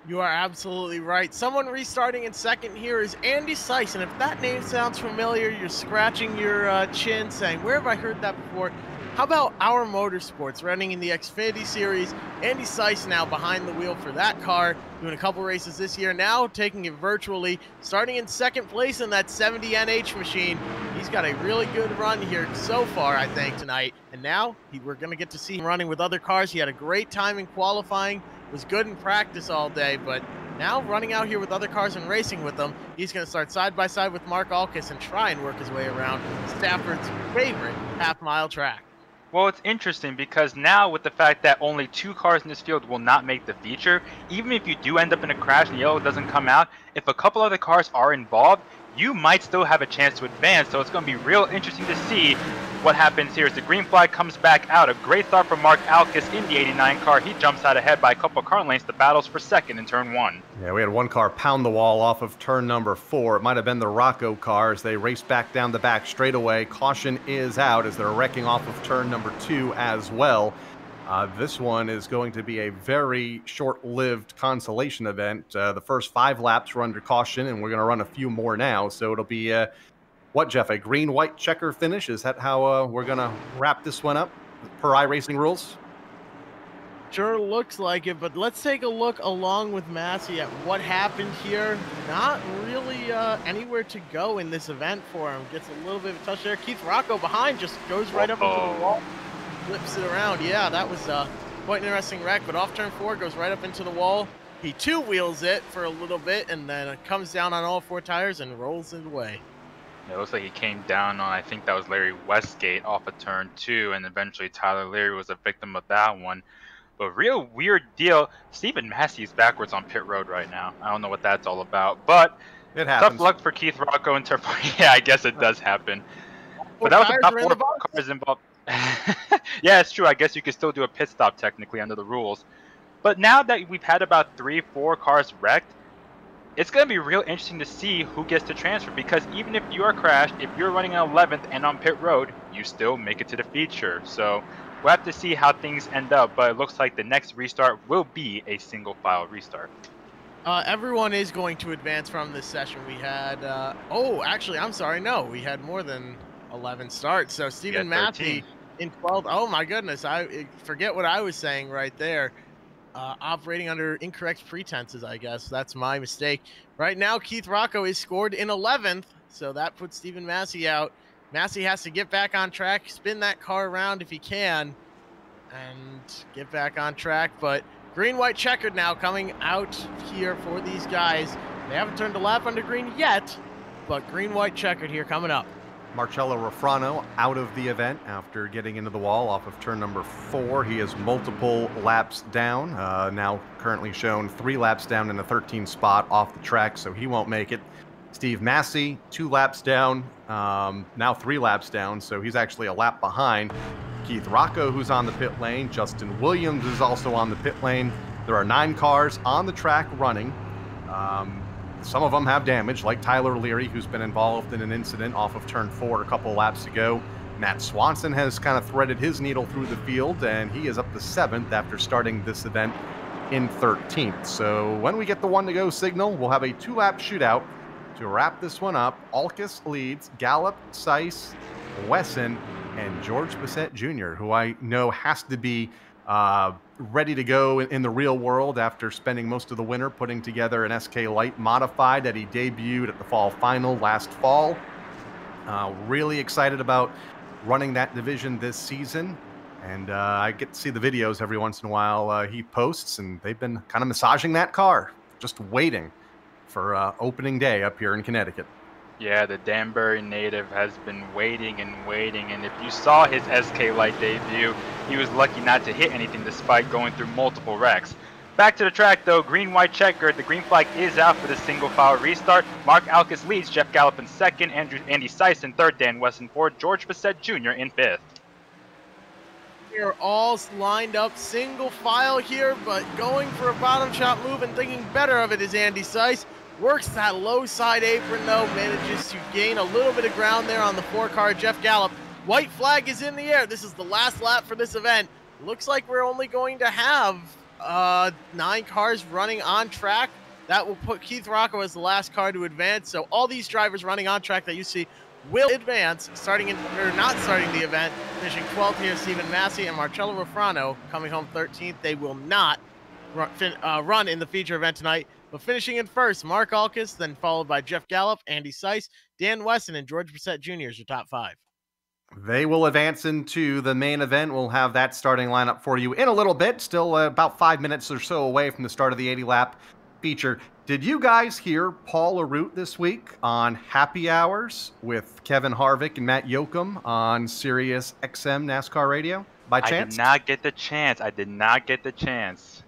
You are absolutely right. Someone restarting in second here is Andy Seiss, and if that name sounds familiar, you're scratching your chin saying, where have I heard that before? How about Our Motorsports running in the Xfinity Series? Andy Seiss now behind the wheel for that car, doing a couple races this year, now taking it virtually, starting in second place in that 70 NH machine. He's got a really good run here so far, I think, tonight. And now we're going to get to see him running with other cars. He had a great time in qualifying, was good in practice all day, but now running out here with other cars and racing with them, he's going to start side by side with Mark Alkis and try and work his way around Stafford's favorite half-mile track. Well, it's interesting because now with the fact that only 2 cars in this field will not make the feature, even if you do end up in a crash and yellow doesn't come out, if a couple other cars are involved, you might still have a chance to advance. So it's going to be real interesting to see what happens here as the green flag comes back out. A great start from Mark Alkis in the 89 car. He jumps out ahead by a couple car lengths. The battles for second in turn 1. Yeah, we had one car pound the wall off of turn number 4. It might have been the Rocco car as they race back down the back straightaway. Caution is out as they're wrecking off of turn number 2 as well. This one is going to be a very short-lived consolation event. The first 5 laps were under caution, and we're going to run a few more now. So it'll be, what, Jeff, a green-white checker finish? Is that how we're going to wrap this one up per iRacing rules? Sure looks like it, but let's take a look along with Massey at what happened here. Not really anywhere to go in this event for him. Gets a little bit of a touch there. Keith Rocco behind just goes right up into the wall. Flips it around. Yeah, that was quite an interesting wreck, but off turn 4 goes right up into the wall. He two-wheels it for a little bit and then comes down on all 4 tires and rolls it away. It looks like he came down on, I think that was Larry Westgate off of turn 2, and eventually Tyler Leary was a victim of that one. But real weird deal. Stephen Massey's backwards on pit road right now. I don't know what that's all about, but it happens. Tough luck for Keith Rocco in turn 4. Yeah, I guess it does happen. But that was about 4 cars involved. Yeah, it's true. I guess you could still do a pit stop technically under the rules. But now that we've had about 3-4 cars wrecked, it's going to be real interesting to see who gets to transfer, because even if you are crashed, if you're running an 11th and on pit road, you still make it to the feature. So we'll have to see how things end up, but it looks like the next restart will be a single file restart. Everyone is going to advance from this session. We had, oh, actually, I'm sorry, no, we had more than 11 starts. So Stephen Massey in 12th. Oh my goodness, I forget what I was saying right there. Operating under incorrect pretenses, I guess. That's my mistake. Right now, Keith Rocco is scored in 11th, so that puts Stephen Massey out. Massey has to get back on track, spin that car around if he can, and get back on track. But green-white checkered now coming out here for these guys. They haven't turned a lap under green yet, but green-white checkered here coming up. Marcello Rafrano out of the event after getting into the wall off of turn number 4. He is multiple laps down, now currently shown 3 laps down in the 13th spot off the track, so he won't make it. Steve Massey, 2 laps down, now 3 laps down, so he's actually a lap behind. Keith Rocco, who's on the pit lane. Justin Williams is also on the pit lane. There are 9 cars on the track running. Some of them have damage, like Tyler Leary, who's been involved in an incident off of turn 4 a couple laps ago. Matt Swanson has kind of threaded his needle through the field, and he is up to 7th after starting this event in 13th. So when we get the 1-to-go signal, we'll have a 2-lap shootout to wrap this one up. Alkis leads, Gallup, Seiss, Wesson, and George Bissett Jr., who I know has to be ready to go in the real world after spending most of the winter putting together an SK Light modified that he debuted at the fall final last fall. Really excited about running that division this season, and I get to see the videos every once in a while he posts, and they've been kind of massaging that car, just waiting for opening day up here in Connecticut. Yeah, the Danbury native has been waiting and waiting, and if you saw his SK Light debut, he was lucky not to hit anything despite going through multiple wrecks. Back to the track though, green-white checkered. The green flag is out for the single file restart. Mark Alkis leads, Jeff Gallup in 2nd, Andy Seiss in 3rd, Dan Wesson 4th, George Bissett Jr. in 5th. We're all lined up single file here, but going for a bottom shot move and thinking better of it is Andy Seiss. Works that low side apron though, manages to gain a little bit of ground there on the 4-car Jeff Gallup. White flag is in the air. This is the last lap for this event. Looks like we're only going to have 9 cars running on track. That will put Keith Rocco as the last car to advance. So all these drivers running on track that you see will advance, not starting the event. Finishing 12th here, Stephen Massey and Marcello Rafrano coming home 13th. They will not run in the feature event tonight. But finishing in 1st, Mark Alkis, then followed by Jeff Gallup, Andy Seiss, Dan Wesson, and George Bissett Jr. is your top 5. They will advance into the main event. We'll have that starting lineup for you in a little bit. Still about 5 minutes or so away from the start of the 80-lap feature. Did you guys hear Paul Arute this week on Happy Hours with Kevin Harvick and Matt Yoakum on Sirius XM NASCAR Radio by chance? I did not get the chance. I did not get the chance.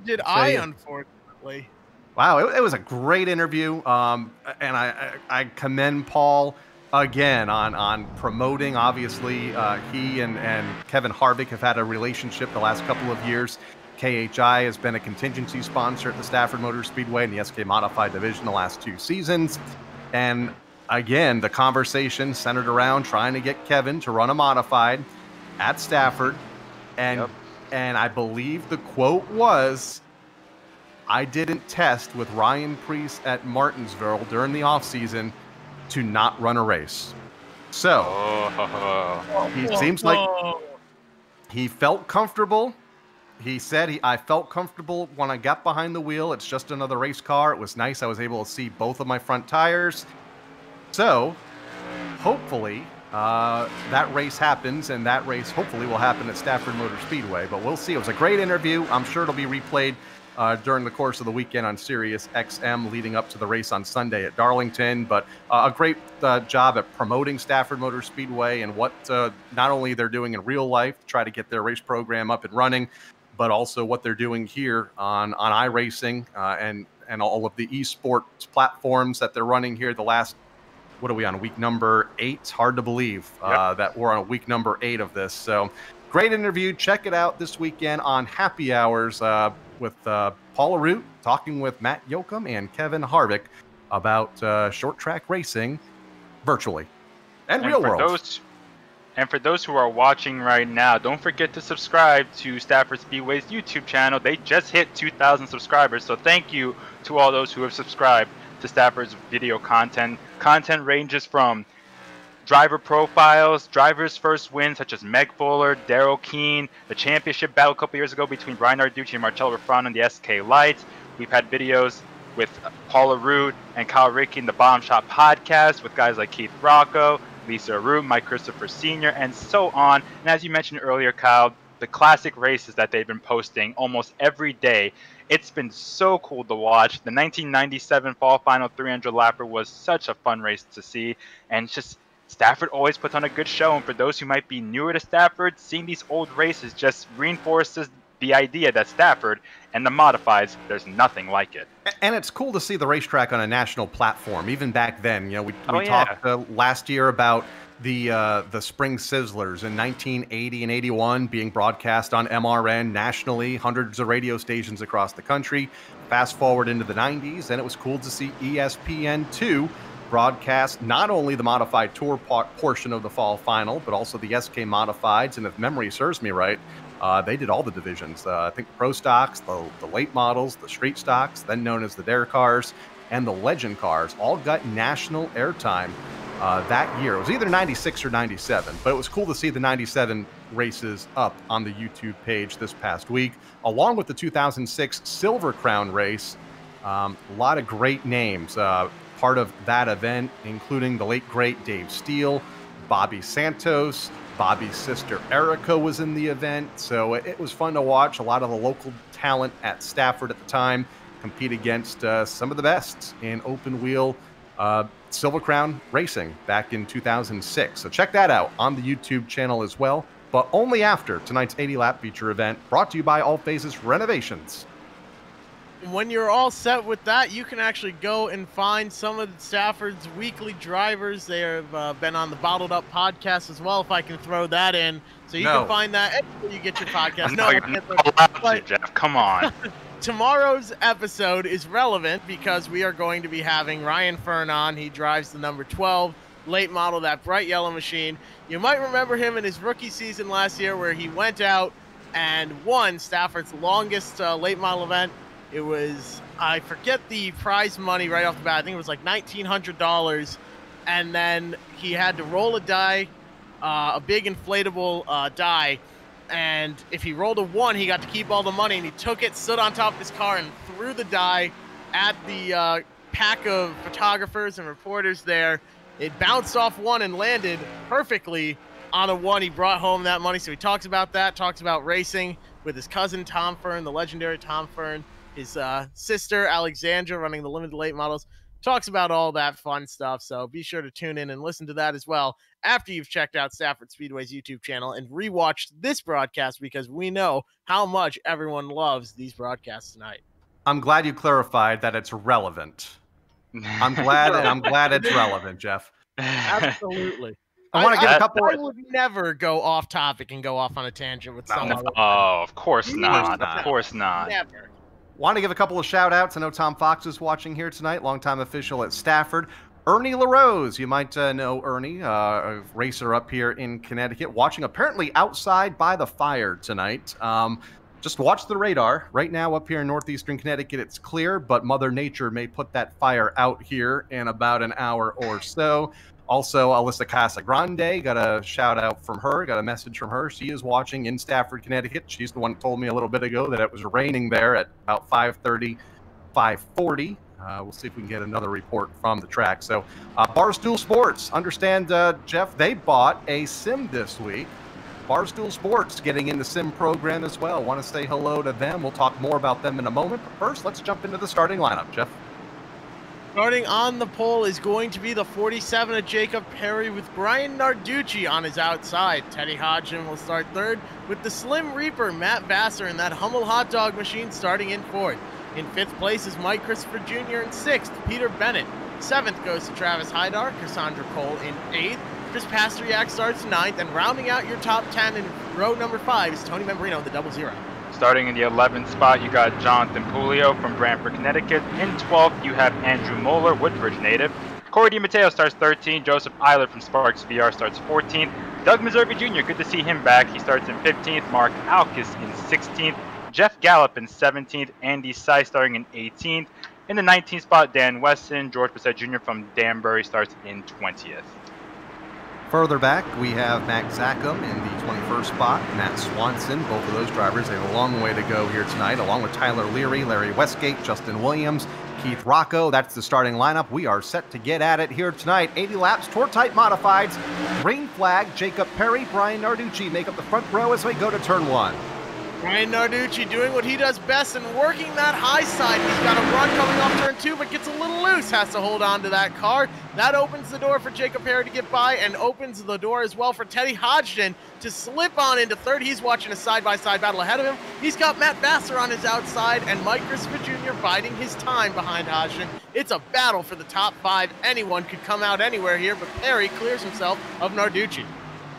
Did I, unfortunately. Wow, it was a great interview, and I commend Paul again on promoting. Obviously, he and Kevin Harvick have had a relationship the last couple of years. KHI has been a contingency sponsor at the Stafford Motor Speedway in the SK Modified division the last 2 seasons, and again, the conversation centered around trying to get Kevin to run a modified at Stafford, and Yep. and I believe the quote was, I didn't test with Ryan Preece at Martinsville during the offseason to not run a race. So Oh, he seems like he felt comfortable. He said, I felt comfortable when I got behind the wheel. It's just another race car. It was nice. I was able to see both of my front tires. So hopefully that race happens, and that race hopefully will happen at Stafford Motor Speedway. But we'll see. It was a great interview. I'm sure it'll be replayed during the course of the weekend on Sirius XM leading up to the race on Sunday at Darlington. But a great job at promoting Stafford Motor Speedway and what not only they're doing in real life to try to get their race program up and running, but also what they're doing here on iRacing and all of the esports platforms that they're running here the last, what are we on, week number 8? It's hard to believe that we're on week number 8 of this. So great interview. Check it out this weekend on Happy Hours with Paula Root talking with Matt Yoakum and Kevin Harvick about short track racing virtually and real world. And for those who are watching right now, don't forget to subscribe to Stafford Speedway's YouTube channel. They just hit 2,000 subscribers, so thank you to all those who have subscribed to Stafford's video content. Content ranges from driver profiles, drivers' first wins such as Meg Fuller, Darrell Keene, the championship battle a couple years ago between Brian Narducci and Marcello Refrano in the SK Lights. We've had videos with Paula Root and Kyle Rickey in the Bottom Shot podcast with guys like Keith Rocco, Lisa Root, Mike Christopher Sr., and so on. And as you mentioned earlier, Kyle, the classic races that they've been posting almost every day. It's been so cool to watch. The 1997 Fall Final 300 lapper was such a fun race to see, and it's just Stafford always puts on a good show. And for those who might be newer to Stafford, seeing these old races just reinforces the idea that Stafford and the modifieds, there's nothing like it. And it's cool to see the racetrack on a national platform. Even back then, we talked last year about the Spring Sizzlers in 1980 and 81 being broadcast on MRN nationally, hundreds of radio stations across the country. Fast forward into the 90s, and it was cool to see ESPN2 broadcast not only the modified tour portion of the fall final, but also the SK modifieds. And if memory serves me right, they did all the divisions. I think the Pro Stocks, the late models, the Street Stocks, then known as the Dare Cars, and the Legend Cars, all got national airtime that year. It was either 96 or 97, but it was cool to see the 97 races up on the YouTube page this past week, along with the 2006 Silver Crown race. A lot of great names part of that event, including the late, great Dave Steele, Bobby Santos, Bobby's sister Erica was in the event, so it was fun to watch. A lot of the local talent at Stafford at the time compete against some of the best in open wheel Silver Crown racing back in 2006. So check that out on the YouTube channel as well, but only after tonight's 80 lap feature event, brought to you by All Phases Renovations. When you're all set with that, you can actually go and find some of Stafford's weekly drivers. They have been on the Bottled Up podcast as well, if I can throw that in. So you can find that anywhere you get your podcast. No, you're not allowed to, Jeff. Come on. Tomorrow's episode is relevant because we are going to be having Ryan Fern on. He drives the number 12 late model, that bright yellow machine. You might remember him in his rookie season last year where he went out and won Stafford's longest late model event. It was, I forget the prize money right off the bat. I think it was like $1,900. And then he had to roll a die, a big inflatable die. And if he rolled a 1, he got to keep all the money. And he took it, stood on top of his car, and threw the die at the pack of photographers and reporters there. It bounced off 1 and landed perfectly on a 1. He brought home that money. So he talks about that, talks about racing with his cousin Tom Fern, the legendary Tom Fern. His sister, Alexandra, running the limited late models, talks about all that fun stuff. So be sure to tune in and listen to that as well after you've checked out Stafford Speedway's YouTube channel and rewatched this broadcast, because we know how much everyone loves these broadcasts tonight. I'm glad you clarified that it's relevant. I'm glad it's relevant, Jeff. Absolutely. I want to give a couple. I would never go off topic and go off on a tangent with someone. Oh, of course not. not. Of course not. Never. Want to give a couple of shout outs. I know Tom Fox is watching here tonight, longtime official at Stafford. Ernie LaRose, you might know Ernie, a racer up here in Connecticut, watching apparently outside by the fire tonight. Just watch the radar. Right now up here in northeastern Connecticut, it's clear, but Mother Nature may put that fire out here in about an hour or so. Also, Alyssa Casagrande, got a shout out from her, got a message from her. She is watching in Stafford, Connecticut. She's the one that told me a little bit ago that it was raining there at about 5:30, 5:40. We'll see if we can get another report from the track. So, Barstool Sports, understand, Jeff, they bought a sim this week. Barstool Sports getting in the sim program as well. Want to say hello to them. We'll talk more about them in a moment. But first, let's jump into the starting lineup, Jeff. Starting on the pole is going to be the 47 of Jacob Perry with Brian Narducci on his outside. Teddy Hodgson will start third with the Slim Reaper, Matt Vassar, and that Hummel hot dog machine starting in fourth. In fifth place is Mike Christopher Jr. in sixth, Peter Bennett. Seventh goes to Travis Hydar, Cassandra Cole in eighth. Chris Pasteryak starts ninth, and rounding out your top 10 in row number 5 is Tony Membrino, the 00. Starting in the 11th spot, you got Jonathan Puleo from Brantford, Connecticut. In 12th, you have Andrew Moeller, Woodbridge native. Cory Dimatteo starts 13th. Joseph Eiler from Sparks VR starts 14th. Doug Meservey Jr., good to see him back. He starts in 15th. Mark Alkis in 16th. Jeff Gallup in 17th. Andy Sy starting in 18th. In the 19th spot, Dan Weston. George Bissett Jr. from Danbury starts in 20th. Further back, we have Max Zackham in the 21st spot, Matt Swanson. Both of those drivers have a long way to go here tonight, along with Tyler Leary, Larry Westgate, Justin Williams, Keith Rocco. That's the starting lineup. We are set to get at it here tonight. 80 laps, tour-type modifieds. Green flag, Jacob Perry, Brian Narducci make up the front row as we go to turn 1. Brian Narducci doing what he does best and working that high side. He's got a run coming off turn 2, but gets a little loose, has to hold on to that car. That opens the door for Jacob Perry to get by and opens the door as well for Teddy Hodgson to slip on into third. He's watching a side-by-side battle ahead of him. He's got Matt Vassar on his outside and Mike Christopher Jr. biding his time behind Hodgson. It's a battle for the top 5. Anyone could come out anywhere here, but Perry clears himself of Narducci.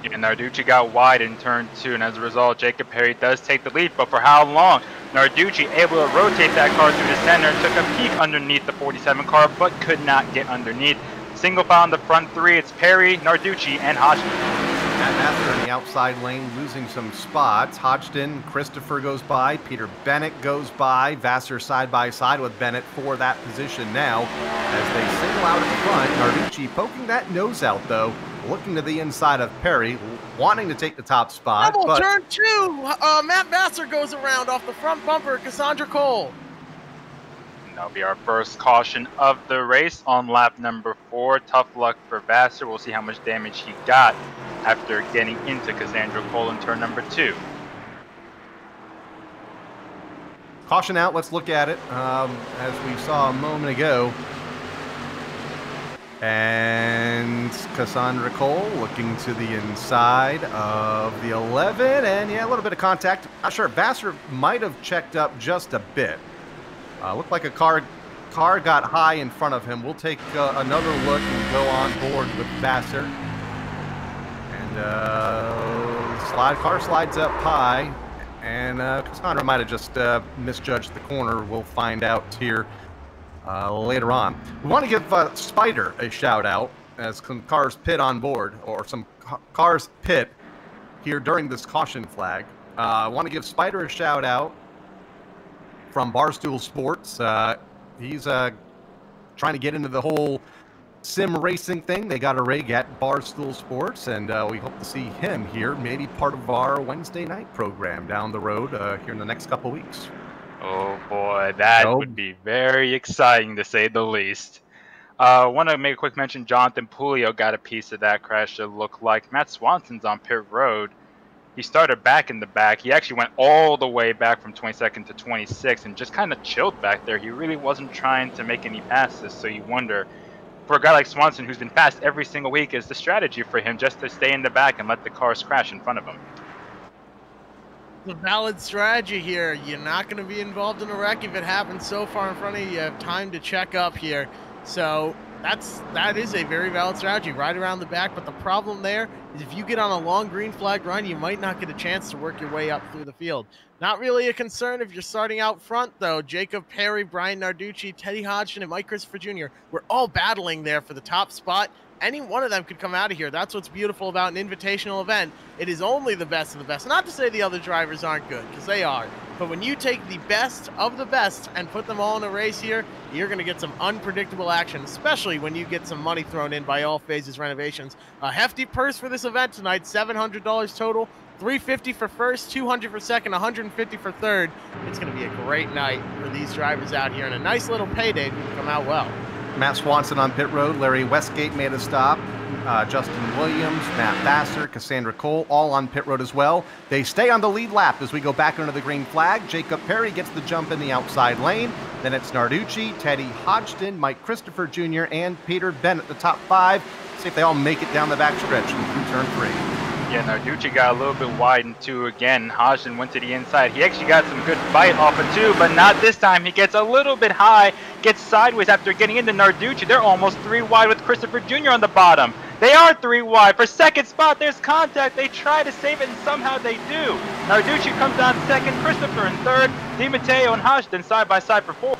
And Narducci got wide in turn 2, and as a result, Jacob Perry does take the lead. But for how long? Narducci able to rotate that car through the center, took a peek underneath the 47 car, but could not get underneath. Single file in the front 3, it's Perry, Narducci, and Hodgson. Matt Vassar in the outside lane, losing some spots. Hodgson, Christopher goes by, Peter Bennett goes by, Vassar side by side with Bennett for that position now. As they single out at the front, Narducci poking that nose out though, looking to the inside of Perry, wanting to take the top spot. Double turn 2, Matt Vassar goes around off the front bumper, Cassandra Cole. And that'll be our first caution of the race on lap number 4. Tough luck for Vassar. We'll see how much damage he got after getting into Cassandra Cole in turn number 2. Caution out, let's look at it. As we saw a moment ago, and Cassandra Cole looking to the inside of the 11, and yeah, a little bit of contact. Not sure, Vassar might have checked up just a bit. Looked like a car got high in front of him. We'll take another look and go on board with Vassar. And car slides up high, and Cassandra might have just misjudged the corner. We'll find out here later on. We want to give Spider a shout out as some cars pit on board, or some cars pit here during this caution flag. I want to give Spider a shout out from Barstool Sports. He's trying to get into the whole sim racing thing. They got a rig at Barstool Sports, and we hope to see him here, maybe part of our Wednesday night program down the road here in the next couple weeks. Oh boy, that would be very exciting to say the least. I want to make a quick mention. Jonathan Puleo got a piece of that crash, it looked like. Matt Swanson's on pit road. He started back in the back. He actually went all the way back from 22nd to 26 and just kind of chilled back there. He really wasn't trying to make any passes, so you wonder, for a guy like Swanson who's been fast every single week, is the strategy for him just to stay in the back and let the cars crash in front of him? The valid strategy here. You're not going to be involved in a wreck if it happens so far in front of you. You have time to check up here. So that is a very valid strategy, right around the back. But the problem there is if you get on a long green flag run, you might not get a chance to work your way up through the field. Not really a concern if you're starting out front, though. Jacob Perry, Brian Narducci, Teddy Hodgson, and Mike Christopher Jr. We're all battling there for the top spot. Any one of them could come out of here. That's what's beautiful about an invitational event. It is only the best of the best. Not to say the other drivers aren't good, because they are. But when you take the best of the best and put them all in a race here, you're going to get some unpredictable action, especially when you get some money thrown in by All Phases Renovations. A hefty purse for this event tonight, $700 total. $350 for first, $200 for second, $150 for third. It's going to be a great night for these drivers out here, and a nice little payday if you come out well. Matt Swanson on pit road. Larry Westgate made a stop. Justin Williams, Matt Vassar, Cassandra Cole, all on pit road as well. They stay on the lead lap as we go back under the green flag. Jacob Perry gets the jump in the outside lane. Then it's Narducci, Teddy Hodgson, Mike Christopher Jr., and Peter Bennett, the top five. See if they all make it down the back stretch through turn 3. Yeah, Narducci got a little bit wide in 2 again. Hodgson went to the inside. He actually got some good fight off of 2, but not this time. He gets a little bit high, gets sideways after getting into Narducci. They're almost 3 wide with Christopher Jr. on the bottom. They are 3 wide. For second spot, there's contact. They try to save it, and somehow they do. Narducci comes on second, Christopher in third, Dimatteo and Hodgson side by side for 4th.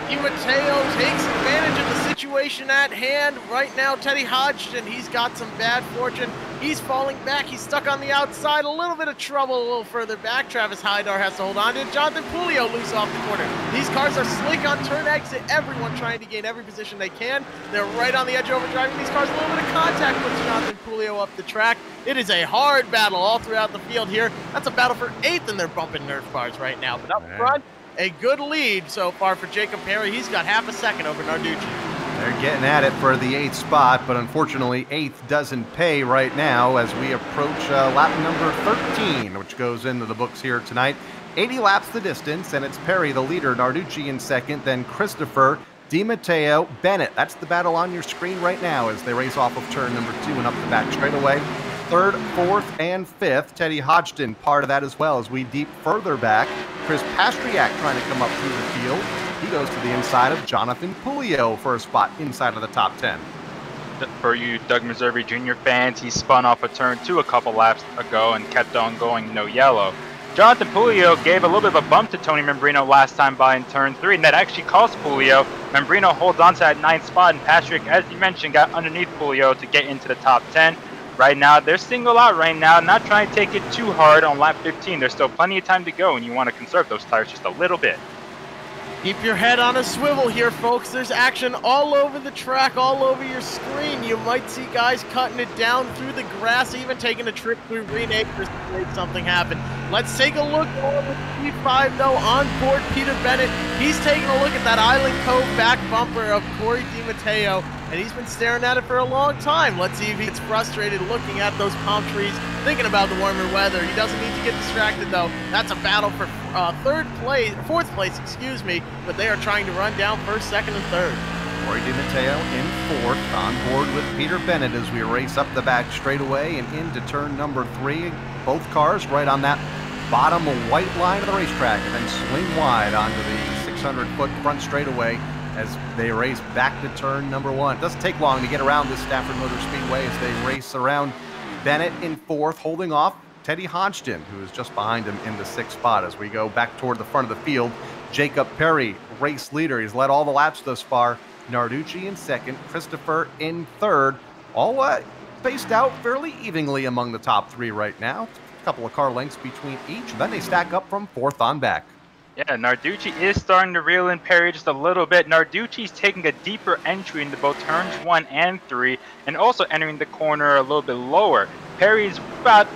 Dimatteo takes advantage of the situation at hand. Right now, Teddy Hodgson, he's got some bad fortune. He's falling back. He's stuck on the outside. A little bit of trouble a little further back. Travis Hydar has to hold on to it. Jonathan Puleo loose off the corner. These cars are slick on turn exit. Everyone trying to gain every position they can. They're right on the edge overdriving these cars. A little bit of contact puts Jonathan Puleo up the track. It is a hard battle all throughout the field here. That's a battle for 8th, and they're bumping Nerf bars right now. But up front, a good lead so far for Jacob Perry. He's got half a second over Narducci. They're getting at it for the 8th spot, but unfortunately 8th doesn't pay right now as we approach lap number 13, which goes into the books here tonight. 80 laps the distance, and it's Perry the leader, Narducci in second, then Christopher, Dimatteo, Bennett. That's the battle on your screen right now as they race off of turn number 2 and up the back straightaway. 3rd, 4th, and 5th. Teddy Hodgson part of that as well as we deep further back. Chris Pastriak trying to come up through the field. He goes to the inside of Jonathan Puleo for a spot inside of the top 10. For you Doug Meservey Jr. fans, he spun off of turn 2 a couple laps ago and kept on going no yellow. Jonathan Puleo gave a little bit of a bump to Tony Membrino last time by in turn 3, and that actually cost Puleo. Membrino holds on to that 9th spot, and Patrick, as you mentioned, got underneath Puleo to get into the top 10. Right now, they're single out right now, not trying to take it too hard on lap 15. There's still plenty of time to go, and you want to conserve those tires just a little bit. Keep your head on a swivel here, folks. There's action all over the track, all over your screen. You might see guys cutting it down through the grass, even taking a trip through Green Acres to make something happen. Let's take a look on the P5, though. On board, Peter Bennett. He's taking a look at that Island Cove back bumper of Cory Dimatteo, and he's been staring at it for a long time. Let's see if he gets frustrated looking at those palm trees, thinking about the warmer weather. He doesn't need to get distracted, though. That's a battle for fourth place, excuse me, but they are trying to run down first, second, and third. Cory Dimatteo in 4th, on board with Peter Bennett as we race up the back straightaway and into turn number 3. Both cars right on that bottom white line of the racetrack, and then swing wide onto the 600-foot front straightaway as they race back to turn number 1. It doesn't take long to get around this Stafford Motor Speedway as they race around. Bennett in 4th, holding off Teddy Hodgson, who is just behind him in the 6th spot as we go back toward the front of the field. Jacob Perry, race leader. He's led all the laps thus far. Narducci in 2nd, Christopher in 3rd. All spaced out fairly evenly among the top 3 right now. A couple of car lengths between each. Then they stack up from 4th on back. Yeah, Narducci is starting to reel in Perry just a little bit. Narducci's taking a deeper entry into both turns 1 and 3, and also entering the corner a little bit lower. Perry's about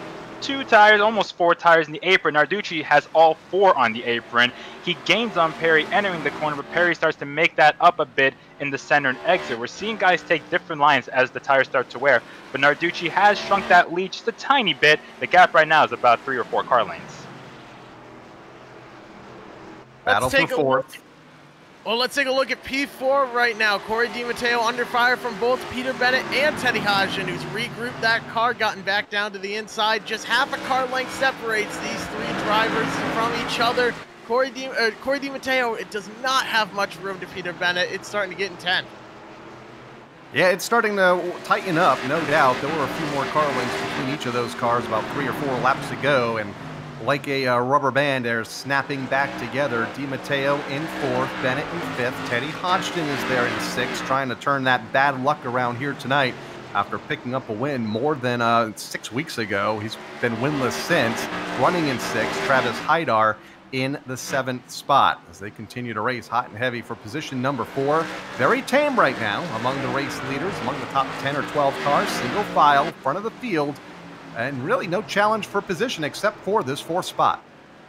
2 tires, almost 4 tires in the apron. Narducci has all 4 on the apron. He gains on Perry entering the corner, but Perry starts to make that up a bit in the center and exit. We're seeing guys take different lines as the tires start to wear, but Narducci has shrunk that lead just a tiny bit. The gap right now is about 3 or 4 car lanes. Battle for 4th. Well, let's take a look at P4 right now. Cory Dimatteo under fire from both Peter Bennett and Teddy Hodgson, who's regrouped that car, gotten back down to the inside. Just half a car length separates these three drivers from each other. Cory Dimatteo, it does not have much room to Peter Bennett. It's starting to get intense. Yeah, it's starting to tighten up, no doubt. There were a few more car lengths between each of those cars about 3 or 4 laps ago, and like a rubber band, they're snapping back together. Dimatteo in 4th, Bennett in 5th. Teddy Hodgson is there in 6th, trying to turn that bad luck around here tonight after picking up a win more than 6 weeks ago. He's been winless since. Running in 6th, Travis Haidar in the 7th spot as they continue to race hot and heavy for position number 4. Very tame right now among the race leaders, among the top 10 or 12 cars, single file, front of the field, and really no challenge for position except for this 4th spot.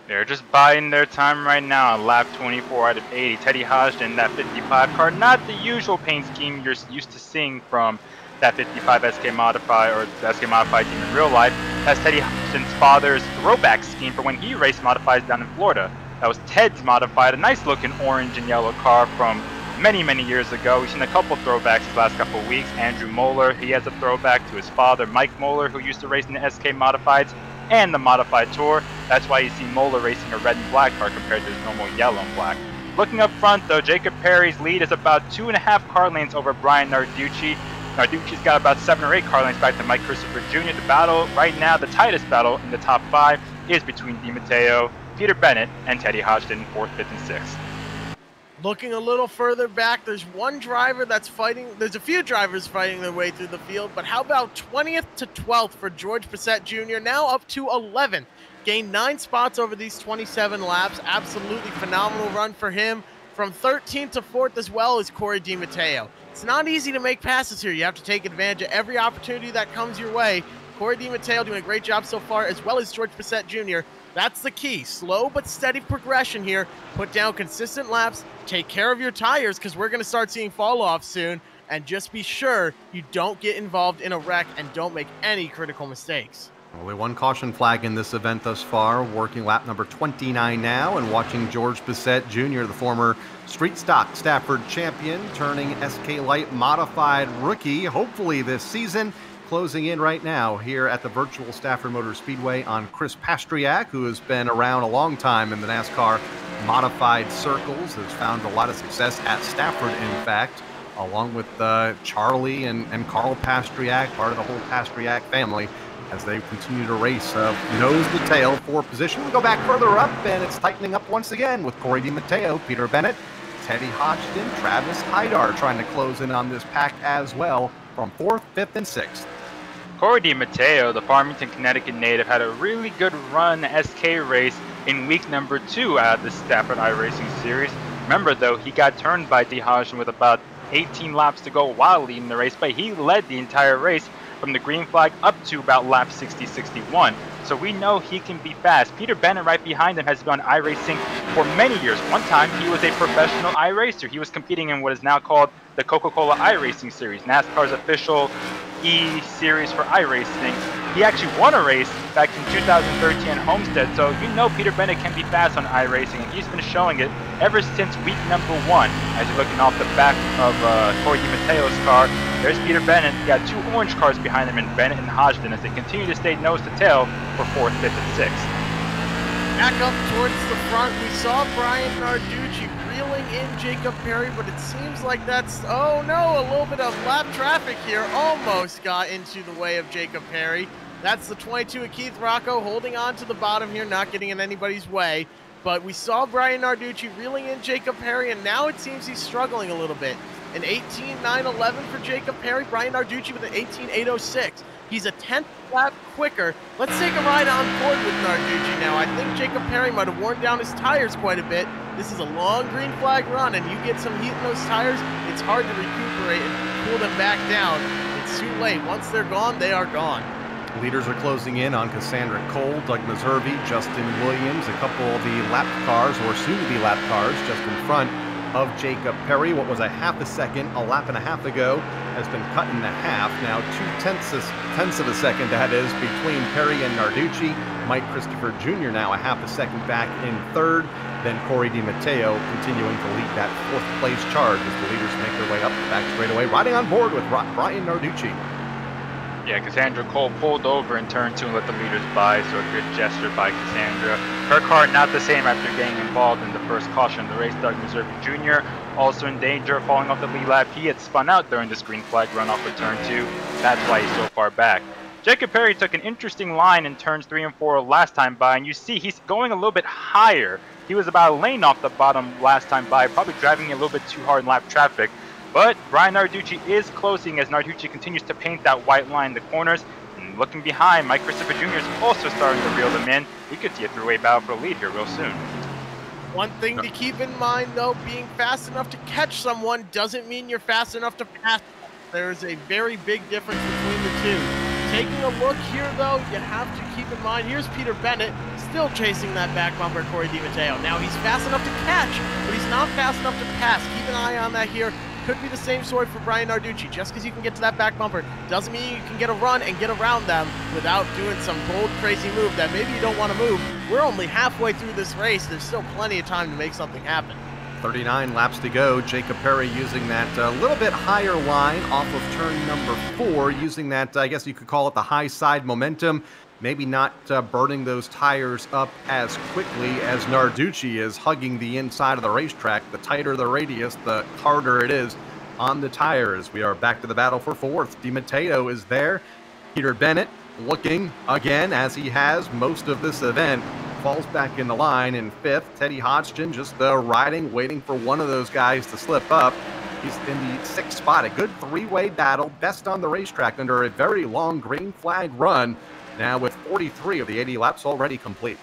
They're just biding their time right now on lap 24 out of 80. Teddy Hodgson, that 55 car, not the usual paint scheme you're used to seeing from that 55 SK Modify or the SK Modified team in real life. That's Teddy Hodgson's father's throwback scheme for when he raced Modifieds down in Florida. That was Ted's Modified, a nice looking orange and yellow car from many, many years ago. We've seen a couple throwbacks the last couple of weeks. Andrew Moeller, he has a throwback to his father, Mike Moeller, who used to race in the SK Modifieds and the Modified Tour. That's why you see Moeller racing a red and black car compared to his normal yellow and black. Looking up front, though, Jacob Perry's lead is about 2.5 car lanes over Brian Narducci. Narducci's got about 7 or 8 car lanes back to Mike Christopher Jr. The battle right now, the tightest battle in the top 5 is between Dimatteo, Peter Bennett, and Teddy Hodgson, 4th, 5th, and 6th. Looking a little further back, there's one driver that's fighting. There's a few drivers fighting their way through the field, but how about 20th to 12th for George Bissett Jr., now up to 11th. Gained 9 spots over these 27 laps. Absolutely phenomenal run for him. From 13th to 4th as well as Cory Dimatteo. It's not easy to make passes here. You have to take advantage of every opportunity that comes your way. Cory Dimatteo doing a great job so far, as well as George Bissett Jr. That's the key. Slow but steady progression here. Put down consistent laps. Take care of your tires because we're going to start seeing fall-offs soon. And just be sure you don't get involved in a wreck and don't make any critical mistakes. Only one caution flag in this event thus far, working lap number 29 now, and watching George Bissett Jr., the former street stock Stafford champion, turning SK Light modified rookie, hopefully this season, closing in right now here at the virtual Stafford Motor Speedway on Chris Pastriak, who has been around a long time in the NASCAR modified circles, has found a lot of success at Stafford, in fact, along with Charlie and Carl Pastriak, part of the whole Pastriak family, as they continue to race nose to tail for position. We go back further up, and it's tightening up once again with Cory Dimatteo, Peter Bennett, Teddy Hodgson, Travis Haidar trying to close in on this pack as well from 4th, 5th, and 6th. Cory Dimatteo, the Farmington, Connecticut native, had a really good run SK race in week number 2 out of the Stafford iRacing series. Remember, though, he got turned by D. Hodgson with about 18 laps to go while leading the race, but he led the entire race from the green flag up to about lap 60-61. So we know he can be fast. Peter Bennett right behind him has been iRacing for many years. One time he was a professional iRacer. He was competing in what is now called the Coca-Cola iRacing Series, NASCAR's official E-Series for iRacing. He actually won a race back in 2013 at Homestead, so you know Peter Bennett can be fast on iRacing, and he's been showing it ever since week number 1. As you're looking off the back of Cory Dimatteo's car, there's Peter Bennett. You got 2 orange cars behind him in Bennett and Hodgson as they continue to stay nose to tail for 4th, 5th, and 6th. Back up towards the front, we saw Brian Narducci reeling in Jacob Perry, but it seems like that's, oh no, a little bit of lap traffic here. Almost got into the way of Jacob Perry. That's the 22 of Keith Rocco holding on to the bottom here, not getting in anybody's way. But we saw Brian Narducci reeling in Jacob Perry, and now it seems he's struggling a little bit. An 18.911 for Jacob Perry, Brian Narducci with an 18.806. He's a 10th lap quicker. Let's take a ride on board with Narducci now. I think Jacob Perry might have worn down his tires quite a bit. This is a long green flag run, and you get some heat in those tires, it's hard to recuperate and pull them back down. It's too late. Once they're gone, they are gone. Leaders are closing in on Cassandra Cole, Doug Meservey, Justin Williams, a couple of the lap cars, or soon-to-be lap cars, just in front of Jacob Perry. What was a half a second, a lap and a half ago, has been cut in half. Now 0.2 of a second, that is, between Perry and Narducci. Mike Christopher Jr. now a half a second back in third. Then Cory Dimatteo continuing to lead that fourth place charge as the leaders make their way up the back straightaway, riding on board with Brian Narducci. Yeah, Cassandra Cole pulled over in turn 2 and let the leaders by, so a good gesture by Cassandra. Her car not the same after getting involved in the first caution of the race. Doug Meserve Jr. also in danger of falling off the lead lap. He had spun out during this green flag runoff for turn 2. That's why he's so far back. Jacob Perry took an interesting line in turns 3 and 4 last time by, and you see he's going a little bit higher. He was about a lane off the bottom last time by, probably driving a little bit too hard in lap traffic. But Brian Narducci is closing as Narducci continues to paint that white line in the corners. And looking behind, Mike Christopher Jr. is also starting to reel them in. We could see a three-way battle for the lead here real soon. One thing to keep in mind, though, being fast enough to catch someone doesn't mean you're fast enough to pass. There's a very big difference between the two. Taking a look here, though, you have to keep in mind, here's Peter Bennett, still chasing that back bumper, Cory Dimatteo. Now, he's fast enough to catch, but he's not fast enough to pass. Keep an eye on that here. Could be the same story for Brian Narducci. Just because you can get to that back bumper doesn't mean you can get a run and get around them without doing some bold, crazy move that maybe you don't want to move. We're only halfway through this race. There's still plenty of time to make something happen. 39 laps to go. Jacob Perry using that little bit higher line off of turn number 4, using that, I guess you could call it the high side momentum. Maybe not burning those tires up as quickly as Narducci is hugging the inside of the racetrack. The tighter the radius, the harder it is on the tires. We are back to the battle for 4th. Dimatteo is there. Peter Bennett looking again, as he has most of this event, falls back in the line in 5th. Teddy Hodgson just riding, waiting for one of those guys to slip up. He's in the 6th spot. A good three-way battle, best on the racetrack under a very long green flag run. Now with 43 of the 80 laps already complete.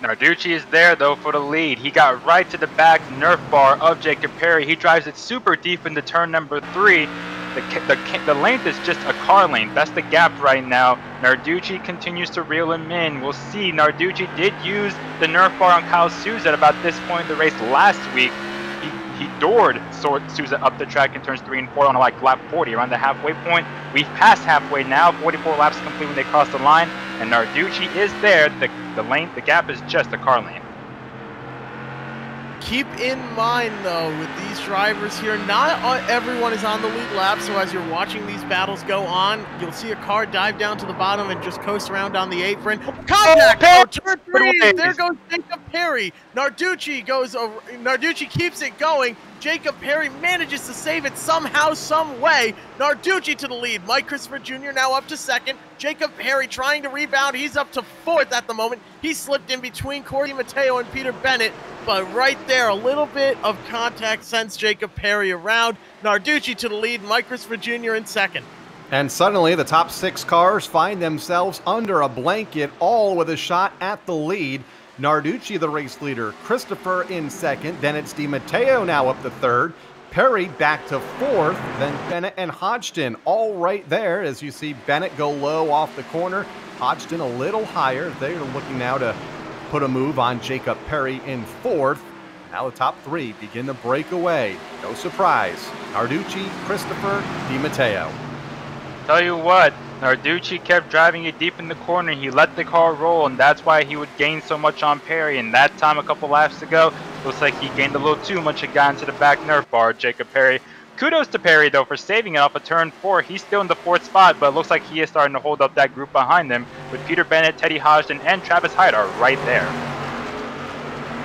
Narducci is there, though, for the lead. He got right to the back Nerf bar of Jacob Perry. He drives it super deep into turn number 3. The length is just a car length. That's the gap right now. Narducci continues to reel him in. We'll see. Narducci did use the Nerf bar on Kyle Souza at about this point in the race last week. He doored Souza up the track in turns 3 and 4 on like lap 40, around the halfway point. We've passed halfway now, 44 laps complete when they cross the line, and Narducci is there. The gap is just a car lane. Keep in mind, though, with these drivers here, not everyone is on the lead lap, so as you're watching these battles go on, you'll see a car dive down to the bottom and just coast around on the apron. Contact! Oh, turn 3! There goes Jacob Perry. Narducci keeps it going. Jacob Perry manages to save it somehow, some way. Narducci to the lead. Mike Christopher Jr. now up to 2nd. Jacob Perry trying to rebound. He's up to 4th at the moment. He slipped in between Cory Dimatteo and Peter Bennett. But right there, a little bit of contact sends Jacob Perry around. Narducci to the lead. Mike Christopher Jr. in 2nd. And suddenly, the top 6 cars find themselves under a blanket, all with a shot at the lead. Narducci, the race leader, Christopher in 2nd, then it's Dimatteo now up to 3rd, Perry back to 4th, then Bennett and Hodgson all right there as you see Bennett go low off the corner, Hodgson a little higher. They're looking now to put a move on Jacob Perry in 4th. Now the top 3 begin to break away. No surprise, Narducci, Christopher, Dimatteo. Tell you what, Narducci kept driving it deep in the corner. He let the car roll, and that's why he would gain so much on Perry. And that time, a couple laps ago, looks like he gained a little too much and got into the back Nerf bar, Jacob Perry. Kudos to Perry, though, for saving it off of turn 4. He's still in the 4th spot, but it looks like he is starting to hold up that group behind him, with Peter Bennett, Teddy Hodgson, and Travis Hyder right there.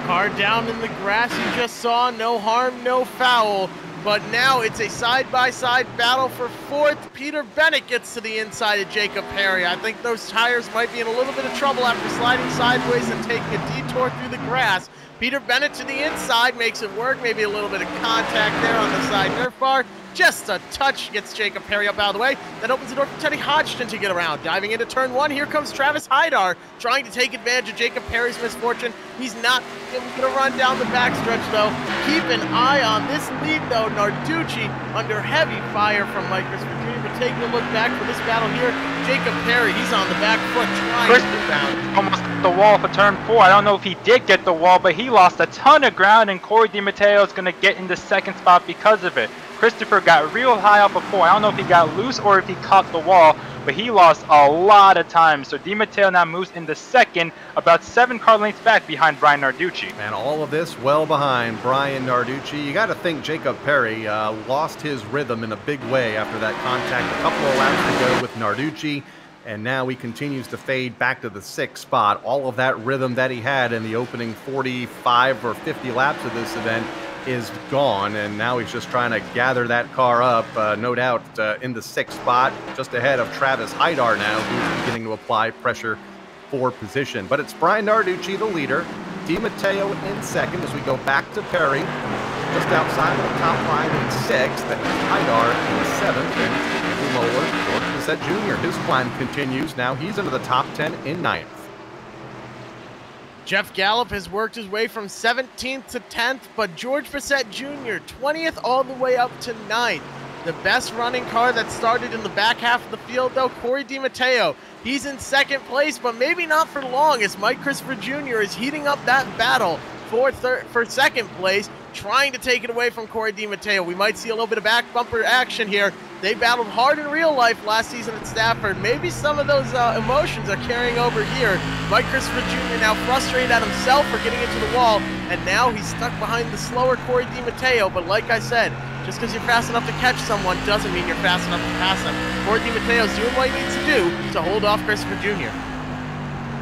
Car down in the grass you just saw. No harm, no foul. But now it's a side-by-side battle for 4th. Peter Bennett gets to the inside of Jacob Perry. I think those tires might be in a little bit of trouble after sliding sideways and taking a detour through the grass. Peter Bennett to the inside makes it work. Maybe a little bit of contact there on the side Nerf bar. Just a touch gets Jacob Perry up out of the way. That opens the door for Teddy Hodgson to get around. Diving into turn 1, here comes Travis Hyder, trying to take advantage of Jacob Perry's misfortune. He's not able to run down the backstretch, though. Keep an eye on this lead, though. Narducci under heavy fire from Mike Christopher Jr. But taking a look back for this battle here, Jacob Perry. He's on the back foot trying to get down. Almost got the wall for turn 4. I don't know if he did get the wall, but he lost a ton of ground, and Cory Dimatteo is going to get in the second spot because of it. Christopher got real high off before. I don't know if he got loose or if he caught the wall, but he lost a lot of time. So Dimatteo now moves in the second, about 7 car lengths back behind Brian Narducci. And all of this well behind Brian Narducci. You got to think Jacob Perry lost his rhythm in a big way after that contact a couple of laps ago with Narducci. And now he continues to fade back to the 6th spot. All of that rhythm that he had in the opening 45 or 50 laps of this event is gone, and now he's just trying to gather that car up, no doubt in the 6th spot, just ahead of Travis Haidar now, who's beginning to apply pressure for position. But it's Brian Narducci, the leader, Dimatteo in second as we go back to Perry, just outside of the top 5 in 6th, and Haidar in 7th, and lower, George Bissett Jr. His climb continues. Now he's into the top 10 in 9th. Jeff Gallup has worked his way from 17th to 10th, but George Bissett Jr., 20th all the way up to 9th. The best running car that started in the back half of the field, though, Cory Dimatteo. He's in second place, but maybe not for long, as Mike Christopher Jr. is heating up that battle for second place, trying to take it away from Cory Dimatteo. We might see a little bit of back bumper action here. They battled hard in real life last season at Stafford. Maybe some of those emotions are carrying over here. Mike Christopher Jr. now frustrated at himself for getting into the wall, and now he's stuck behind the slower Cory Dimatteo. But like I said, just because you're fast enough to catch someone doesn't mean you're fast enough to pass them. Cory Dimatteo's doing what he needs to do to hold off Christopher Jr.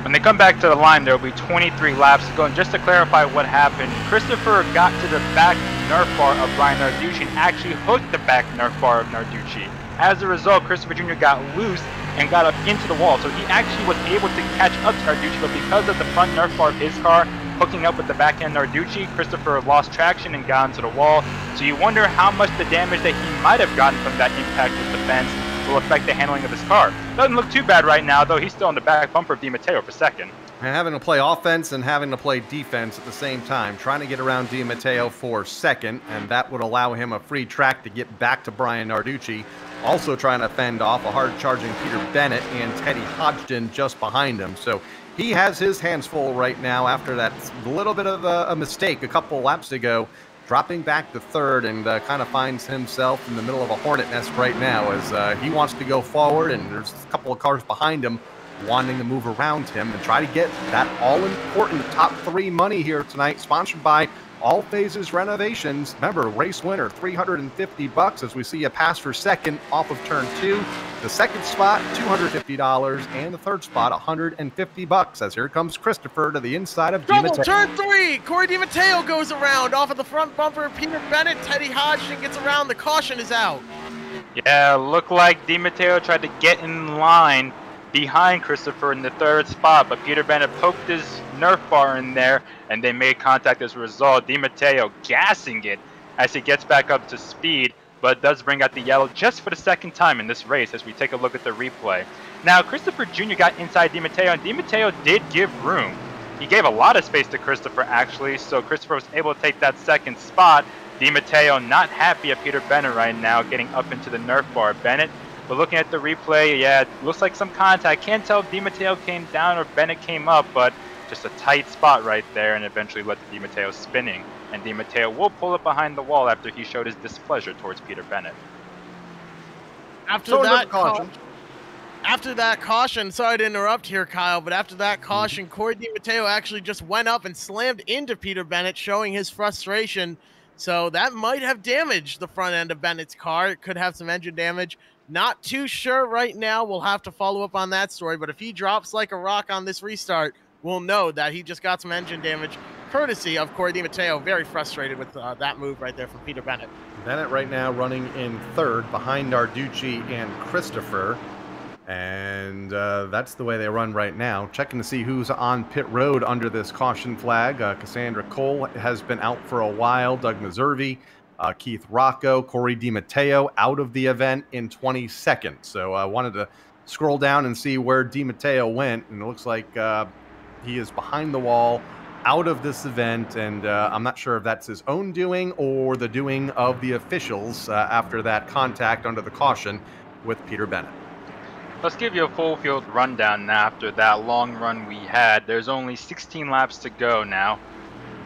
When they come back to the line, there will be 23 laps to go. And just to clarify what happened, Christopher got to the back Nerf bar of Brian Narducci and actually hooked the back Nerf bar of Narducci. As a result, Christopher Jr. got loose and got up into the wall. So he actually was able to catch up to Narducci, but because of the front Nerf bar of his car hooking up with the back end Narducci, Christopher lost traction and got into the wall. So you wonder how much the damage that he might have gotten from that impact with the fence will affect the handling of his car. Doesn't look too bad right now, though. He's still on the back bumper of Dimatteo for second. And having to play offense and having to play defense at the same time, trying to get around Dimatteo for second, and that would allow him a free track to get back to Brian Narducci. Also trying to fend off a hard-charging Peter Bennett and Teddy Hodgson just behind him. So he has his hands full right now after that little bit of a mistake a couple laps ago, dropping back to third, and kind of finds himself in the middle of a hornet nest right now as he wants to go forward, and there's a couple of cars behind him wanting to move around him and try to get that all-important top 3 money here tonight, sponsored by All Phases Renovations. Remember, race winner, $350 as we see a pass for second off of turn 2. The second spot, $250, and the third spot, $150 as here comes Christopher to the inside of Dimatteo. Turn 3, Cory Dimatteo goes around off of the front bumper of Peter Bennett. Teddy Hodgson gets around, the caution is out. Yeah, looked like Dimatteo tried to get in line behind Christopher in the third spot, but Peter Bennett poked his Nerf bar in there, and they made contact as a result. Dimatteo gassing it as he gets back up to speed, but does bring out the yellow just for the second time in this race as we take a look at the replay. Now, Christopher Jr. got inside Dimatteo, and Dimatteo did give room. He gave a lot of space to Christopher, actually, so Christopher was able to take that second spot. Dimatteo not happy at Peter Bennett right now, getting up into the Nerf bar. Bennett, but looking at the replay, yeah, it looks like some contact. Can't tell if Dimatteo came down or Bennett came up, but just a tight spot right there, and eventually led to Dimatteo spinning. And Dimatteo will pull up behind the wall after he showed his displeasure towards Peter Bennett. After that caution, sorry to interrupt here, Kyle, but after that caution, Cory Dimatteo actually just went up and slammed into Peter Bennett, showing his frustration. So that might have damaged the front end of Bennett's car. It could have some engine damage. Not too sure right now. We'll have to follow up on that story, but if he drops like a rock on this restart, we'll know that he just got some engine damage, courtesy of Cory Dimatteo. Very frustrated with that move right there from Peter Bennett. Bennett right now running in third behind Narducci and Christopher. And that's the way they run right now. Checking to see who's on pit road under this caution flag. Cassandra Cole has been out for a while. Doug Meservey, Keith Rocco, Cory Dimatteo out of the event in 20 seconds. So I wanted to scroll down and see where Dimatteo went. And it looks like he is behind the wall, out of this event. And I'm not sure if that's his own doing or the doing of the officials after that contact under the caution with Peter Bennett. Let's give you a full field rundown now after that long run we had. There's only 16 laps to go now.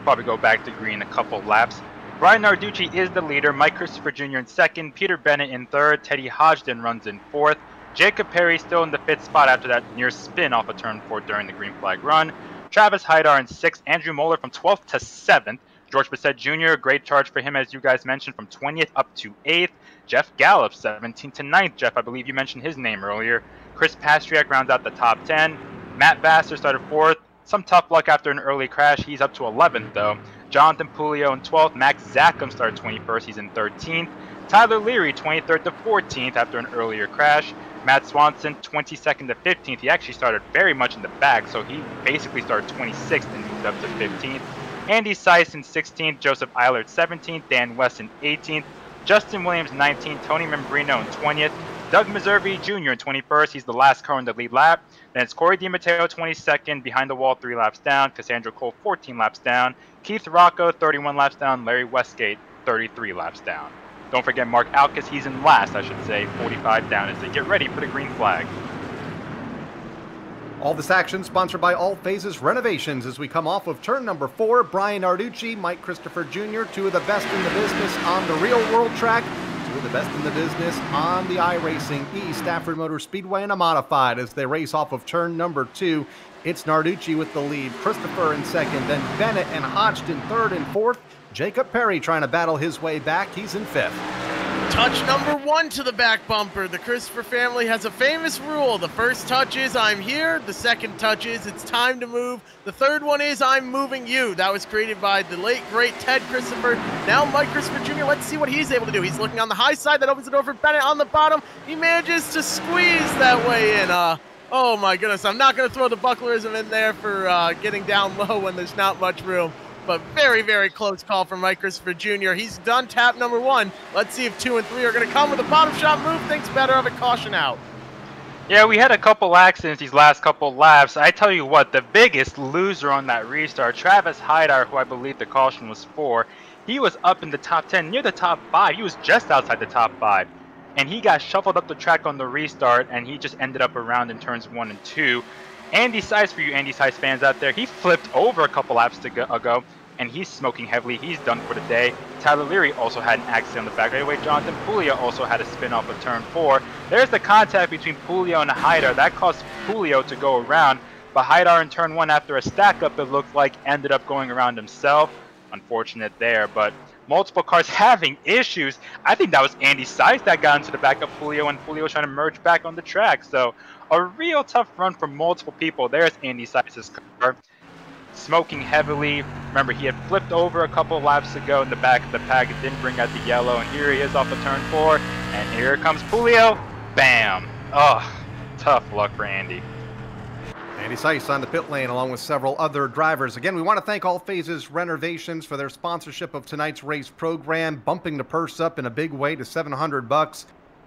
Probably go back to green a couple laps. Brian Narducci is the leader, Mike Christopher Jr. in second, Peter Bennett in third, Teddy Hodgson runs in fourth, Jacob Perry still in the fifth spot after that near spin off of turn 4 during the green flag run, Travis Hydar in sixth, Andrew Moeller from 12th to 7th, George Bissett Jr., a great charge for him as you guys mentioned from 20th up to 8th, Jeff Gallup 17th to 9th, Jeff, I believe you mentioned his name earlier, Chris Pastriak rounds out the top 10, Matt Vassar started 4th, some tough luck after an early crash. He's up to 11th, though. Jonathan Puleo in 12th. Max Zackham started 21st. He's in 13th. Tyler Leary, 23rd to 14th after an earlier crash. Matt Swanson, 22nd to 15th. He actually started very much in the back, so he basically started 26th and moved up to 15th. Andy Seiss in 16th. Joseph Eilert, 17th. Dan Weston, 18th. Justin Williams, 19th. Tony Membrino in 20th. Doug Meservey Jr. in 21st. He's the last car in the lead lap. Then it's Cory Dimatteo, 22nd, behind the wall, 3 laps down. Cassandra Cole, 14 laps down. Keith Rocco, 31 laps down. Larry Westgate, 33 laps down. Don't forget Mark Alkus, he's in last, I should say, 45 down as they get ready for the green flag. All this action sponsored by All Phases Renovations as we come off of turn number 4. Brian Narducci, Mike Christopher Jr., 2 of the best in the business on the real world track. 2 of the best in the business on the iRacing eStafford Motor Speedway and a modified as they race off of turn number 2. It's Narducci with the lead, Christopher in second, then Bennett and Hodgson third and fourth. Jacob Perry trying to battle his way back. He's in fifth. Touch number 1 to the back bumper. The Christopher family has a famous rule. The first touch is I'm here. The second touch is it's time to move. The third one is I'm moving you. That was created by the late, great Ted Christopher. Now Mike Christopher Jr., let's see what he's able to do. He's looking on the high side. That opens the door for Bennett on the bottom. He manages to squeeze that way in. Oh my goodness, I'm not going to throw the bucklerism in there for getting down low when there's not much room. But very, very close call from Mike Christopher Jr. He's done tap number 1. Let's see if 2 and 3 are going to come with a bottom shot move. Thinks better of it. Caution out. Yeah, we had a couple accidents these last couple laps. I tell you what, the biggest loser on that restart, Travis Hydar, who I believe the caution was for, he was up in the top 10, near the top 5. He was just outside the top 5. And he got shuffled up the track on the restart, and he just ended up around in turns 1 and 2. Andy Seiss, for you Andy Seiss fans out there, he flipped over a couple laps ago, and he's smoking heavily. He's done for the day. Tyler Leary also had an accident on the back straightaway. Jonathan Puleo also had a spin off of turn 4. There's the contact between Puleo and Hydar. That caused Puleo to go around, but Hydar in turn 1 after a stack up, it looked like, ended up going around himself. Unfortunate there, but multiple cars having issues. I think that was Andy Seiss that got into the back of Puleo, and Puleo trying to merge back on the track. So a real tough run for multiple people. There's Andy Seiss's car, smoking heavily. Remember, he had flipped over a couple laps ago in the back of the pack. It didn't bring out the yellow, and here he is off of turn 4. And here comes Puleo. Bam! Oh, tough luck for Andy. Andy Seiss on the pit lane along with several other drivers. Again, we want to thank All Phases Renovations for their sponsorship of tonight's race program, bumping the purse up in a big way to $700.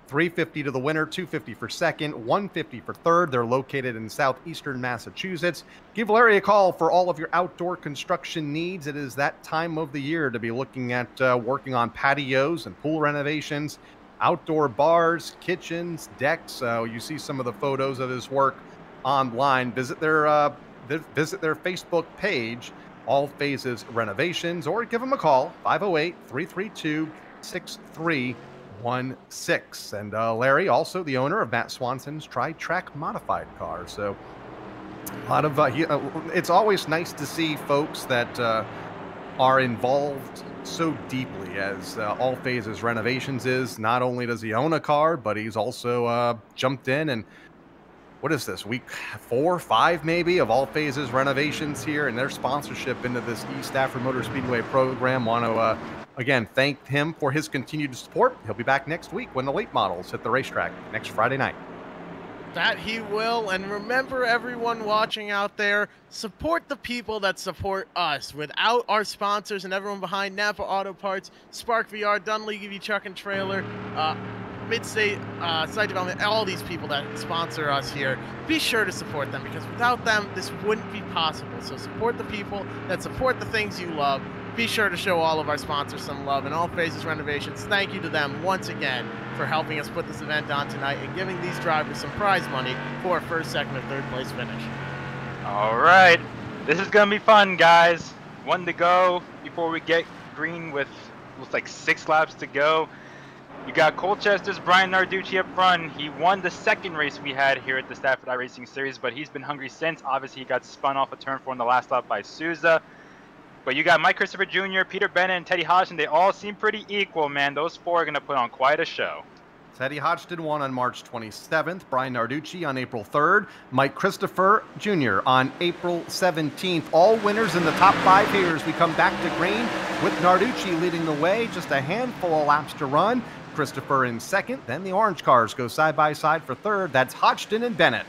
$350 to the winner, $250 for second, $150 for third. They're located in southeastern Massachusetts. Give Larry a call for all of your outdoor construction needs. It is that time of the year to be looking at working on patios and pool renovations, outdoor bars, kitchens, decks. You see some of the photos of his work online. Visit their Facebook page, All Phases Renovations, or give them a call, 508-332-6316. And Larry, also the owner of Matt Swanson's Tri-Track modified car. So a lot of it's always nice to see folks that are involved so deeply as All Phases Renovations is. Not only does he own a car, but he's also jumped in and what is this, week 4 or 5 maybe of All Phases Renovations here and their sponsorship into this eStafford Motor Speedway program. Want to again thank him for his continued support. He'll be back next week when the late models hit the racetrack next Friday night. That he will. And remember, everyone watching out there, support the people that support us. Without our sponsors and everyone behind Napa Auto Parts, Spark VR, Dunleavy Truck and Trailer, Midstate Site Development, all these people that sponsor us here, be sure to support them, because without them, this wouldn't be possible. So support the people that support the things you love. be sure to show all of our sponsors some love. And All Phases Renovations, thank you to them once again for helping us put this event on tonight and giving these drivers some prize money for a first, second, or third place finish. All right, this is gonna be fun, guys. One to go before we get green with looks like 6 laps to go. You got Colchester's Brian Narducci up front. He won the second race we had here at the Stafford iRacing Series, but he's been hungry since. Obviously, he got spun off a turn 4 in the last lap by Souza. But you got Mike Christopher Jr., Peter Bennett, and Teddy Hodgson. They all seem pretty equal, man. Those 4 are going to put on quite a show. Teddy Hodgson won on March 27th, Brian Narducci on April 3rd, Mike Christopher Jr. on April 17th. All winners in the top 5 here as we come back to green with Narducci leading the way. Just a handful of laps to run. Christopher in second, then the orange cars go side by side for third. That's Hodgson and Bennett.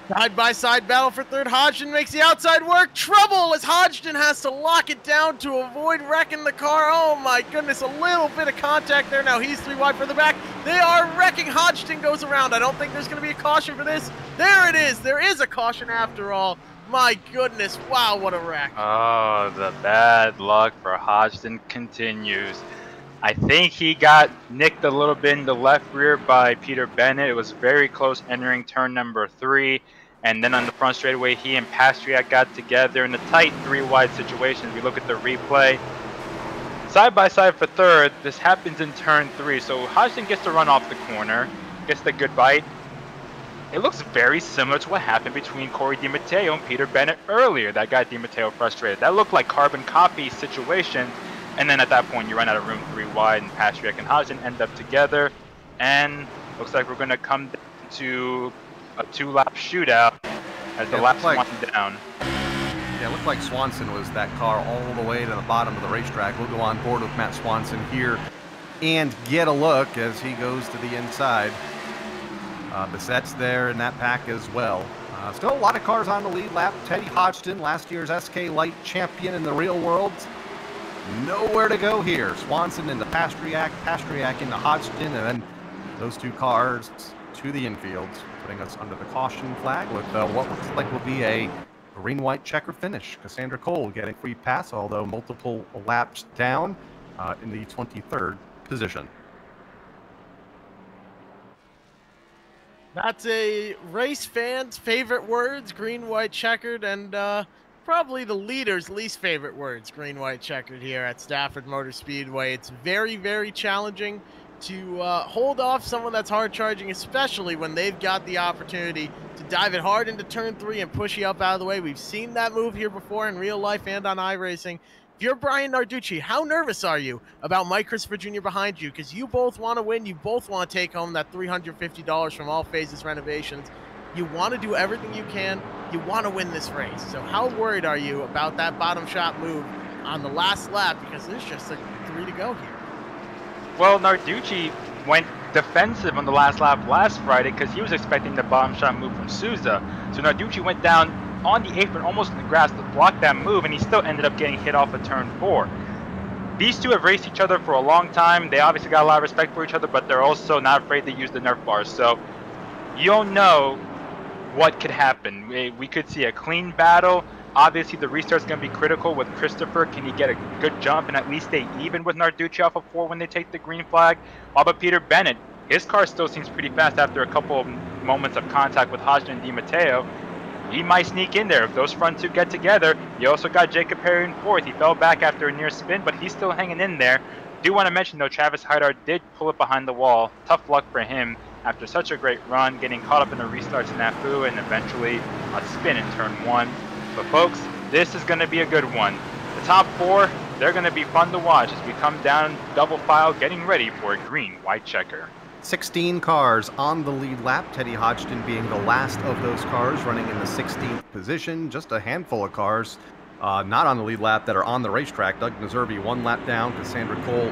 Side-by-side battle for third. Hodgson makes the outside work. Trouble as Hodgson has to lock it down to avoid wrecking the car. Oh my goodness, a little bit of contact there. Now he's 3 wide for the back. They are wrecking. Hodgson goes around. I don't think there's going to be a caution for this. There it is. There is a caution after all. My goodness. Wow, what a wreck. Oh, the bad luck for Hodgson continues. I think he got nicked a little bit in the left rear by Peter Bennett. It was very close entering turn number 3. And then on the front straightaway, he and Pastriak got together in a tight 3-wide situation. We look at the replay. Side by side for third, this happens in turn 3. So Hodgson gets to run off the corner, gets the good bite. It looks very similar to what happened between Cory Dimatteo and Peter Bennett earlier. That got Dimatteo frustrated. That looked like carbon copy situation. And then at that point, you run out of room 3 wide, and Pastriak and Hodgson end up together. And looks like we're going to come to a 2-lap shootout as the last one down. Yeah, it looked like Swanson was that car all the way to the bottom of the racetrack. We'll go on board with Matt Swanson here and get a look as he goes to the inside. Bissett's there in that pack as well. Still a lot of cars on the lead lap. Teddy Hodgson, last year's SK Light champion in the real world. Nowhere to go here. Swanson into Pastriak, Pastriak into Hodgson, and then those 2 cars to the infield, putting us under the caution flag with what looks like will be a green-white checker finish. Cassandra Cole getting free pass, although multiple laps down in the 23rd position. That's a race fan's favorite words, green, white, checkered, and probably the leader's least favorite words, green, white, checkered here at Stafford Motor Speedway. It's very, very challenging to hold off someone that's hard charging, especially when they've got the opportunity to dive it hard into turn 3 and push you up out of the way. We've seen that move here before in real life and on iRacing. If you're Brian Narducci, how nervous are you about Mike Christopher Jr. behind you? Because you both want to win. You both want to take home that $350 from All Phases Renovations. You want to do everything you can. You want to win this race. So how worried are you about that bottom shot move on the last lap? Because there's just like 3 to go here. Well, Narducci went defensive on the last lap last Friday because he was expecting the bottom shot move from Souza. So Narducci went down on the apron, almost in the grass, to block that move, and he still ended up getting hit off of turn 4. These 2 have raced each other for a long time. They obviously got a lot of respect for each other, but they're also not afraid to use the Nerf bars. So you don't know what could happen. We could see a clean battle. Obviously, the restart's going to be critical with Christopher. Can he get a good jump and at least stay even with Narducci off of 4 when they take the green flag? How about Peter Bennett? His car still seems pretty fast after a couple of moments of contact with Hodgson and Dimatteo. He might sneak in there if those front 2 get together. You also got Jacob Perry in 4th. He fell back after a near spin, but he's still hanging in there. Do want to mention, though, Travis Heidart did pull it behind the wall. Tough luck for him after such a great run, getting caught up in a restart snafu and eventually a spin in turn 1. But folks, this is going to be a good one. The top 4, they're going to be fun to watch as we come down double file getting ready for a green-white checker. 16 cars on the lead lap, Teddy Hodgson being the last of those cars, running in the 16th position. Just a handful of cars not on the lead lap that are on the racetrack. Doug Meserve 1 lap down, Cassandra Cole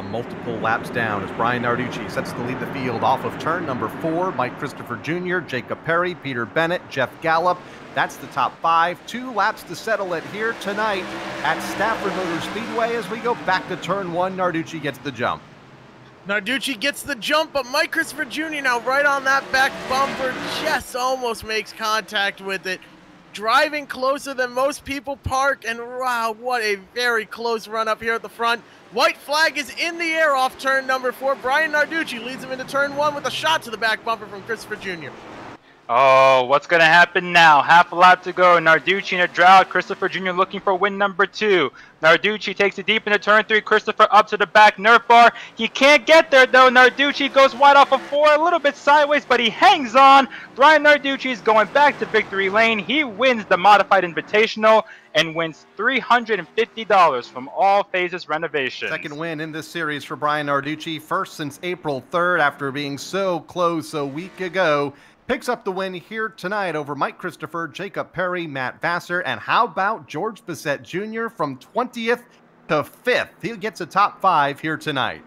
multiple laps down as Brian Narducci sets to lead the field off of turn number 4. Mike Christopher Jr., Jacob Perry, Peter Bennett, Jeff Gallup. That's the top 5. 2 laps to settle it here tonight at Stafford Motor Speedway as we go back to turn 1. Narducci gets the jump. Narducci gets the jump, but Mike Christopher Jr. now right on that back bumper, just almost makes contact with it. driving closer than most people park, and wow, what a very close run up here at the front. White flag is in the air off turn number 4. Brian Narducci leads him into turn 1 with a shot to the back bumper from Christopher Jr. Oh, what's going to happen now? Half a lap to go. Narducci in a drought. Christopher Jr. looking for win number 2. Narducci takes it deep into turn 3. Christopher up to the back Nerf bar. He can't get there, though. Narducci goes wide off of 4, a little bit sideways, but he hangs on. Brian Narducci is going back to victory lane. He wins the Modified Invitational and wins $350 from All Phases Renovations. Second win in this series for Brian Narducci. First since April 3rd after being so close a week ago. Picks up the win here tonight over Mike Christopher, Jacob Perry, Matt Vassar, and how about George Bissett Jr. from 20th to 5th? He gets a top 5 here tonight.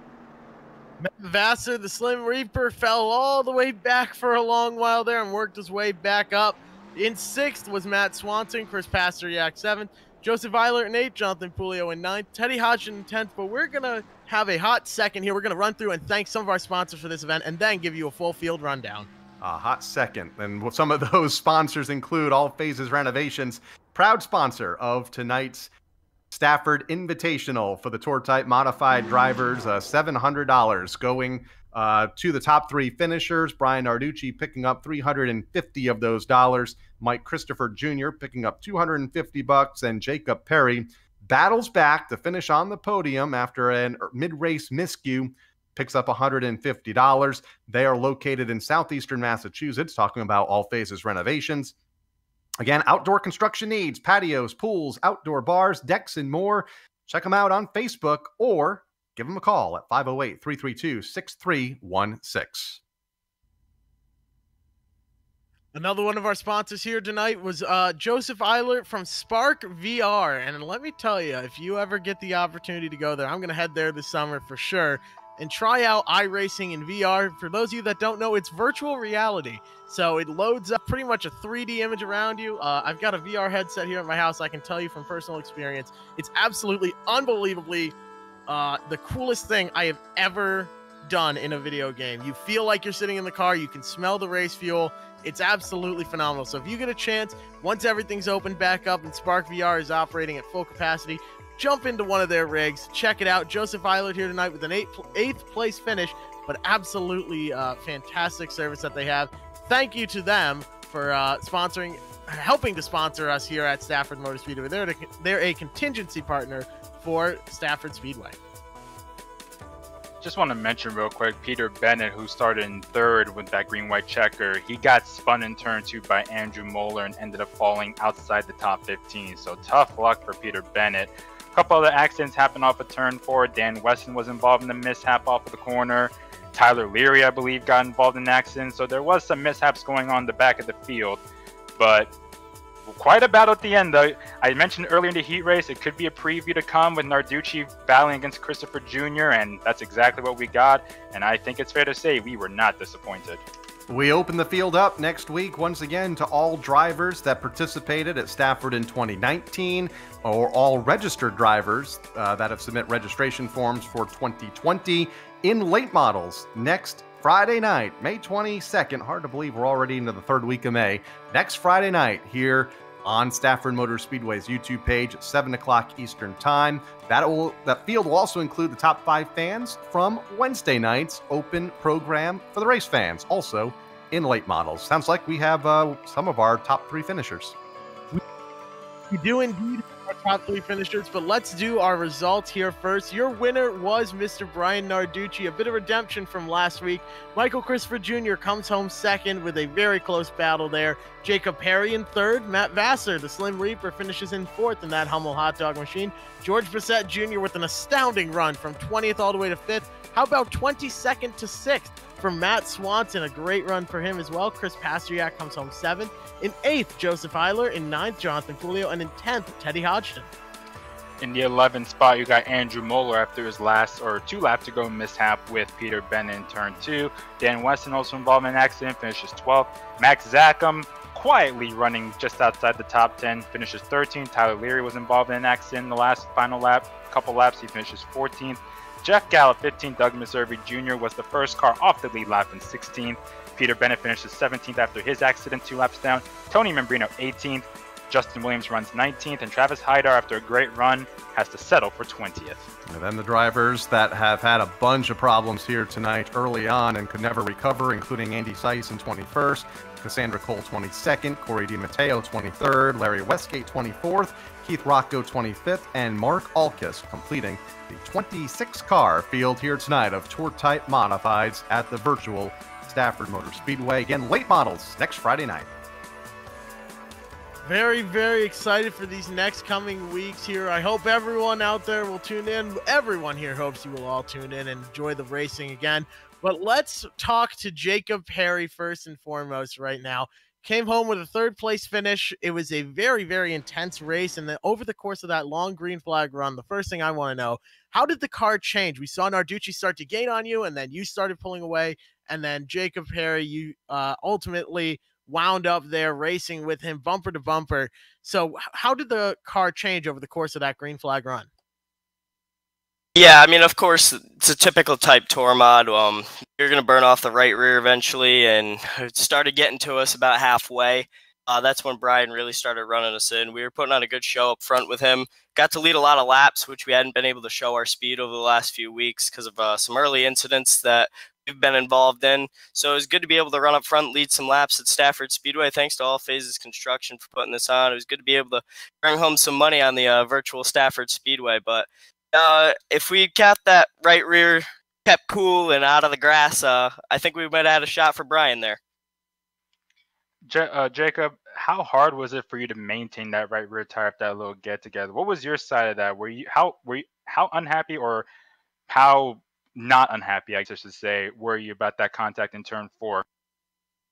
Matt Vassar, the Slim Reaper, fell all the way back for a long while there and worked his way back up. In 6th was Matt Swanson, Chris Pasteryak 7th, Joseph Eilert in 8th, Jonathan Puleo in 9th, Teddy Hodgson in 10th, but we're going to have a hot second here. We're going to run through and thank some of our sponsors for this event and then give you a full field rundown. A hot second. And some of those sponsors include All Phases Renovations, proud sponsor of tonight's Stafford Invitational for the Tour Type Modified drivers. $700 going to the top 3 finishers. Brian Narducci picking up $350 of those dollars. Mike Christopher Jr. picking up $250, and Jacob Perry battles back to finish on the podium after a mid-race miscue. Picks up $150. They are located in southeastern Massachusetts, talking about All Phases Renovations. Again, outdoor construction needs, patios, pools, outdoor bars, decks, and more. Check them out on Facebook or give them a call at 508-332-6316. Another one of our sponsors here tonight was Joseph Eilert from Spark VR. And let me tell you, if you ever get the opportunity to go there, I'm going to head there this summer for sure and try out iRacing in VR. For those of you that don't know, it's virtual reality. So it loads up pretty much a 3D image around you. I've got a VR headset here at my house. I can tell you from personal experience, it's absolutely unbelievably the coolest thing I have ever done in a video game. You feel like you're sitting in the car. You can smell the race fuel. It's absolutely phenomenal. So if you get a chance, once everything's opened back up and Spark VR is operating at full capacity, jump into one of their rigs, check it out. Joseph Eilert here tonight with an 8th place finish, but absolutely fantastic service that they have. Thank you to them for helping to sponsor us here at Stafford Motor Speedway. They're a contingency partner for Stafford Speedway. Just want to mention real quick, Peter Bennett, who started in 3rd with that green-white checker, he got spun in turn 2 by Andrew Moeller and ended up falling outside the top 15. So tough luck for Peter Bennett. A couple other accidents happened off of turn 4. Dan Weston was involved in the mishap off of the corner. Tyler Leary, I believe, got involved in an accident. So there was some mishaps going on in the back of the field. But quite a battle at the end, though. I mentioned earlier in the heat race, it could be a preview to come with Narducci battling against Christopher Jr., and that's exactly what we got. And I think it's fair to say we were not disappointed. We open the field up next week once again to all drivers that participated at Stafford in 2019, or all registered drivers that have submit registration forms for 2020 in late models next Friday night, May 22nd. Hard to believe we're already into the 3rd week of May. Next Friday night here on Stafford Motor Speedway's YouTube page at 7 o'clock Eastern Time. That field will also include the top 5 fans from Wednesday night's open program for the race fans, also in late models. Sounds like we have some of our top 3 finishers. We do indeed our top 3 finishers, but let's do our results here first. Your winner was Mr. Brian Narducci, a bit of redemption from last week. Michael Christopher Jr. comes home 2nd with a very close battle there. Jacob Perry in 3rd. Matt Vassar, the Slim Reaper, finishes in 4th in that Hummel hot dog machine. George Bissett Jr. with an astounding run from 20th all the way to 5th. How about 22nd to 6th for Matt Swanson? A great run for him as well. Chris Pasteryak comes home 7th. In 8th, Joseph Eilert. In 9th, Jonathan Puleo. And in 10th, Teddy Hodgson. In the 11th spot, you got Andrew Moeller after his last 2 laps to go mishap with Peter Bennett in turn 2. Dan Weston also involved in an accident, finishes 12th. Max Zackham quietly running just outside the top 10, finishes 13th. Tyler Leary was involved in an accident in the final couple laps. He finishes 14th. Jeff Gallup, 15th. Doug Meservey Jr. was the first car off the lead lap in 16th. Peter Bennett finishes 17th after his accident 2 laps down. Tony Membrino, 18th. Justin Williams runs 19th, and Travis Hydar, after a great run, has to settle for 20th. And then the drivers that have had a bunch of problems here tonight early on and could never recover, including Andy Seiss in 21st, Cassandra Cole 22nd, Cory Dimatteo 23rd, Larry Westgate 24th, Keith Rocco 25th, and Mark Alkis completing the 26-car field here tonight of tour-type modifieds at the virtual Stafford Motor Speedway. Again, late models next Friday night. Very, very excited for these next coming weeks here. I hope everyone out there will tune in. Everyone here hopes you will all tune in and enjoy the racing again. But let's talk to Jacob Perry first and foremost right now. Came home with a third-place finish. It was a very, very intense race. And then over the course of that long green flag run, the first thing I want to know, how did the car change? We saw Narducci start to gain on you, and then you started pulling away. And then Jacob Perry, you ultimately wound up there racing with him bumper to bumper. So how did the car change over the course of that green flag run? Yeah, I mean, of course, it's a typical type tour mod. You're going to burn off the right rear eventually, and it started getting to us about halfway. That's when Brian really started running us in. We were putting on a good show up front with him. Got to lead a lot of laps, which we hadn't been able to show our speed over the last few weeks because of some early incidents that we've been involved in. So it was good to be able to run up front, lead some laps at Stafford Speedway. Thanks to All Phases Construction for putting this on. It was good to be able to bring home some money on the virtual Stafford Speedway. But if we kept that right rear kept cool and out of the grass, I think we might have had a shot for Brian there. Jacob, how hard was it for you to maintain that right rear tire after that little get together? What was your side of that? How unhappy, or how not unhappy, I guess I should say, were you about that contact in turn 4?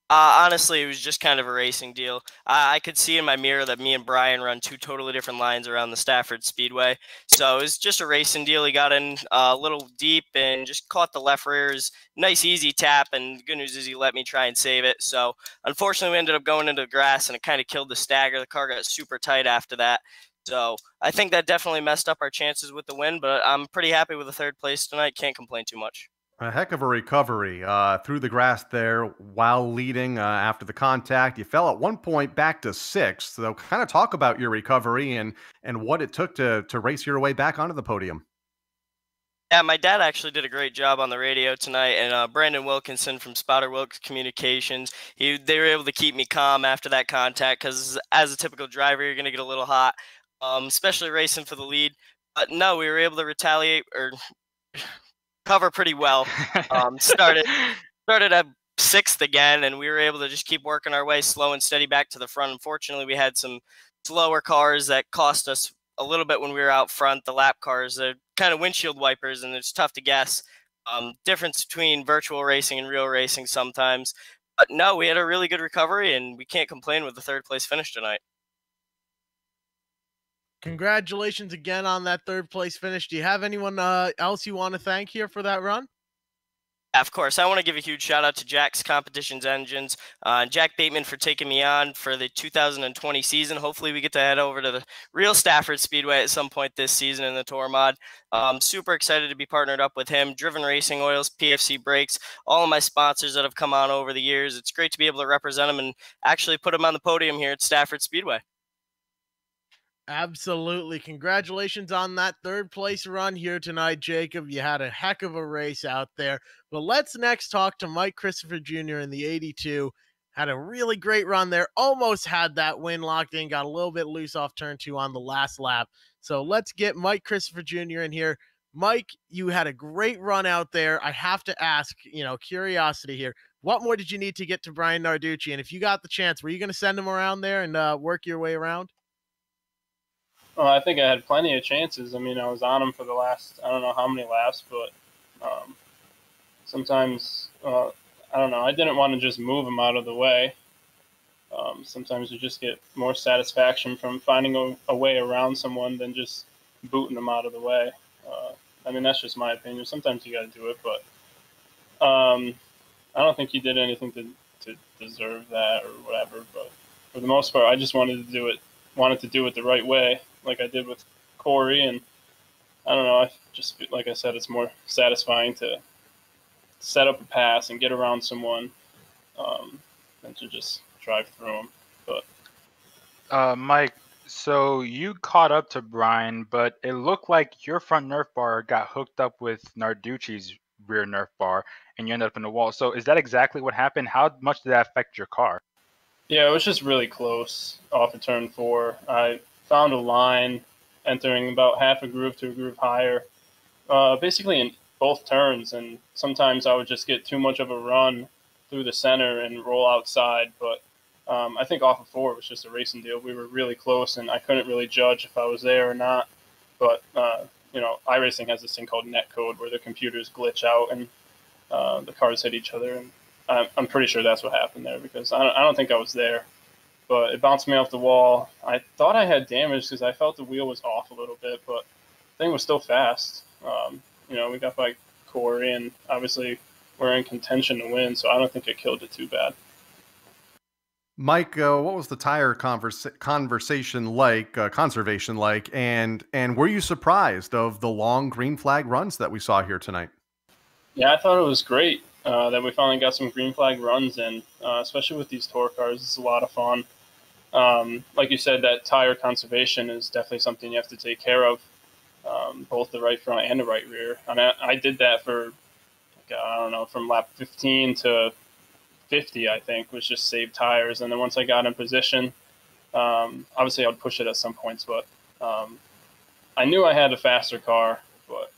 Honestly, it was just kind of a racing deal. I could see in my mirror that me and Brian run two totally different lines around the Stafford Speedway. So it was just a racing deal. He got in a little deep and just caught the left rear's nice, easy tap. And the good news is he let me try and save it. So unfortunately, we ended up going into the grass, and it kind of killed the stagger. The car got super tight after that. So I think that definitely messed up our chances with the win. But I'm pretty happy with the third place tonight. Can't complain too much. A heck of a recovery through the grass there while leading after the contact. You fell at one point back to 6th. So kind of talk about your recovery and what it took to race your way back onto the podium. Yeah, my dad actually did a great job on the radio tonight, and Brandon Wilkinson from Spotter Wilkes Communications, they were able to keep me calm after that contact because as a typical driver, you're going to get a little hot, especially racing for the lead. But no, we were able to retaliate or cover pretty well. Started at 6th again, and we were able to just keep working our way slow and steady back to the front. Unfortunately, we had some slower cars that cost us a little bit when we were out front. The lap cars, they're kind of windshield wipers, and it's tough to guess difference between virtual racing and real racing sometimes. But no, we had a really good recovery, and we can't complain with the third place finish tonight. Congratulations again on that third place finish. Do you have anyone else you want to thank here for that run? Of course, I want to give a huge shout out to Jack's Competitions Engines, Jack Bateman for taking me on for the 2020 season. Hopefully we get to head over to the real Stafford Speedway at some point this season in the Tour Mod. Super excited to be partnered up with him. Driven Racing Oils, PFC Brakes, all of my sponsors that have come on over the years. It's great to be able to represent them and actually put them on the podium here at Stafford Speedway. Absolutely. Congratulations on that third place run here tonight, Jacob. You had a heck of a race out there. But let's next talk to Mike Christopher Jr. in the 82. Had a really great run there. Almost had that win locked in. Got a little bit loose off turn 2 on the last lap. So let's get Mike Christopher Jr. in here. Mike, you had a great run out there. I have to ask, curiosity here. What more did you need to get to Brian Narducci? And if you got the chance, were you going to send him around there and work your way around? Well, I think I had plenty of chances. I mean, I was on him for the last, I don't know how many laps, but sometimes, I don't know, I didn't want to just move him out of the way. Sometimes you just get more satisfaction from finding a way around someone than just booting them out of the way. I mean, that's just my opinion. Sometimes you got to do it, but I don't think he did anything to deserve that or whatever. But for the most part, I just wanted to do it the right way, like I did with Cory, and I don't know, I just, like I said, it's more satisfying to set up a pass and get around someone than to just drive through them. But Mike, so you caught up to Brian, but it looked like your front Nerf bar got hooked up with Narducci's rear Nerf bar, and you ended up in the wall. So is that exactly what happened? How much did that affect your car? Yeah, it was just really close off of turn 4. I found a line entering about half a groove to a groove higher, basically in both turns, and sometimes I would just get too much of a run through the center and roll outside. But I think off of 4 it was just a racing deal. We were really close, and I couldn't really judge if I was there or not. But iRacing has this thing called net code where the computers glitch out and the cars hit each other, and I'm pretty sure that's what happened there because I don't think I was there. But it bounced me off the wall. I thought I had damage because I felt the wheel was off a little bit, but the thing was still fast. We got by Cory, and obviously we're in contention to win, so I don't think it killed it too bad. Mike, what was the tire conservation like, and were you surprised of the long green flag runs that we saw here tonight? Yeah, I thought it was great that we finally got some green flag runs in, especially with these tour cars. It's a lot of fun. Like you said, that tire conservation is definitely something you have to take care of, both the right front and the right rear. And I did that for, I don't know, from lap 15 to 50, I think, was just save tires. And then once I got in position, obviously I would push it at some points, but I knew I had a faster car, but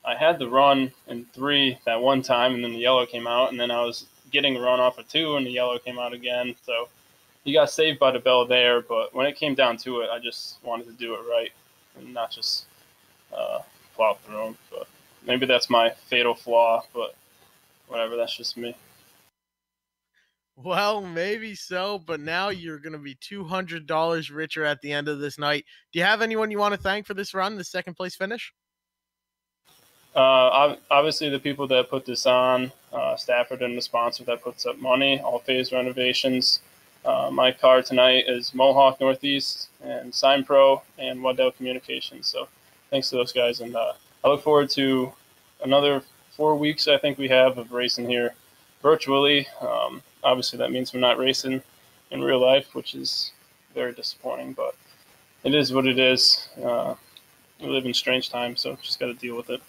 I had the run in 3 that one time, and then the yellow came out, and then I was getting a run off of 2, and the yellow came out again. So he got saved by the bell there, but when it came down to it, I just wanted to do it right and not just plow through him. But maybe that's my fatal flaw, but whatever, that's just me. Well, maybe so, but now you're going to be $200 richer at the end of this night. Do you have anyone you want to thank for this run, the second place finish? Obviously, the people that put this on, Stafford and the sponsor that puts up money, All Phases Renovations. My car tonight is Mohawk Northeast and Sign Pro and Waddell Communications. So thanks to those guys. And I look forward to another 4 weeks, I think we have, of racing here virtually. Obviously, that means we're not racing in real life, which is very disappointing. But it is what it is. We live in strange times, so just got to deal with it.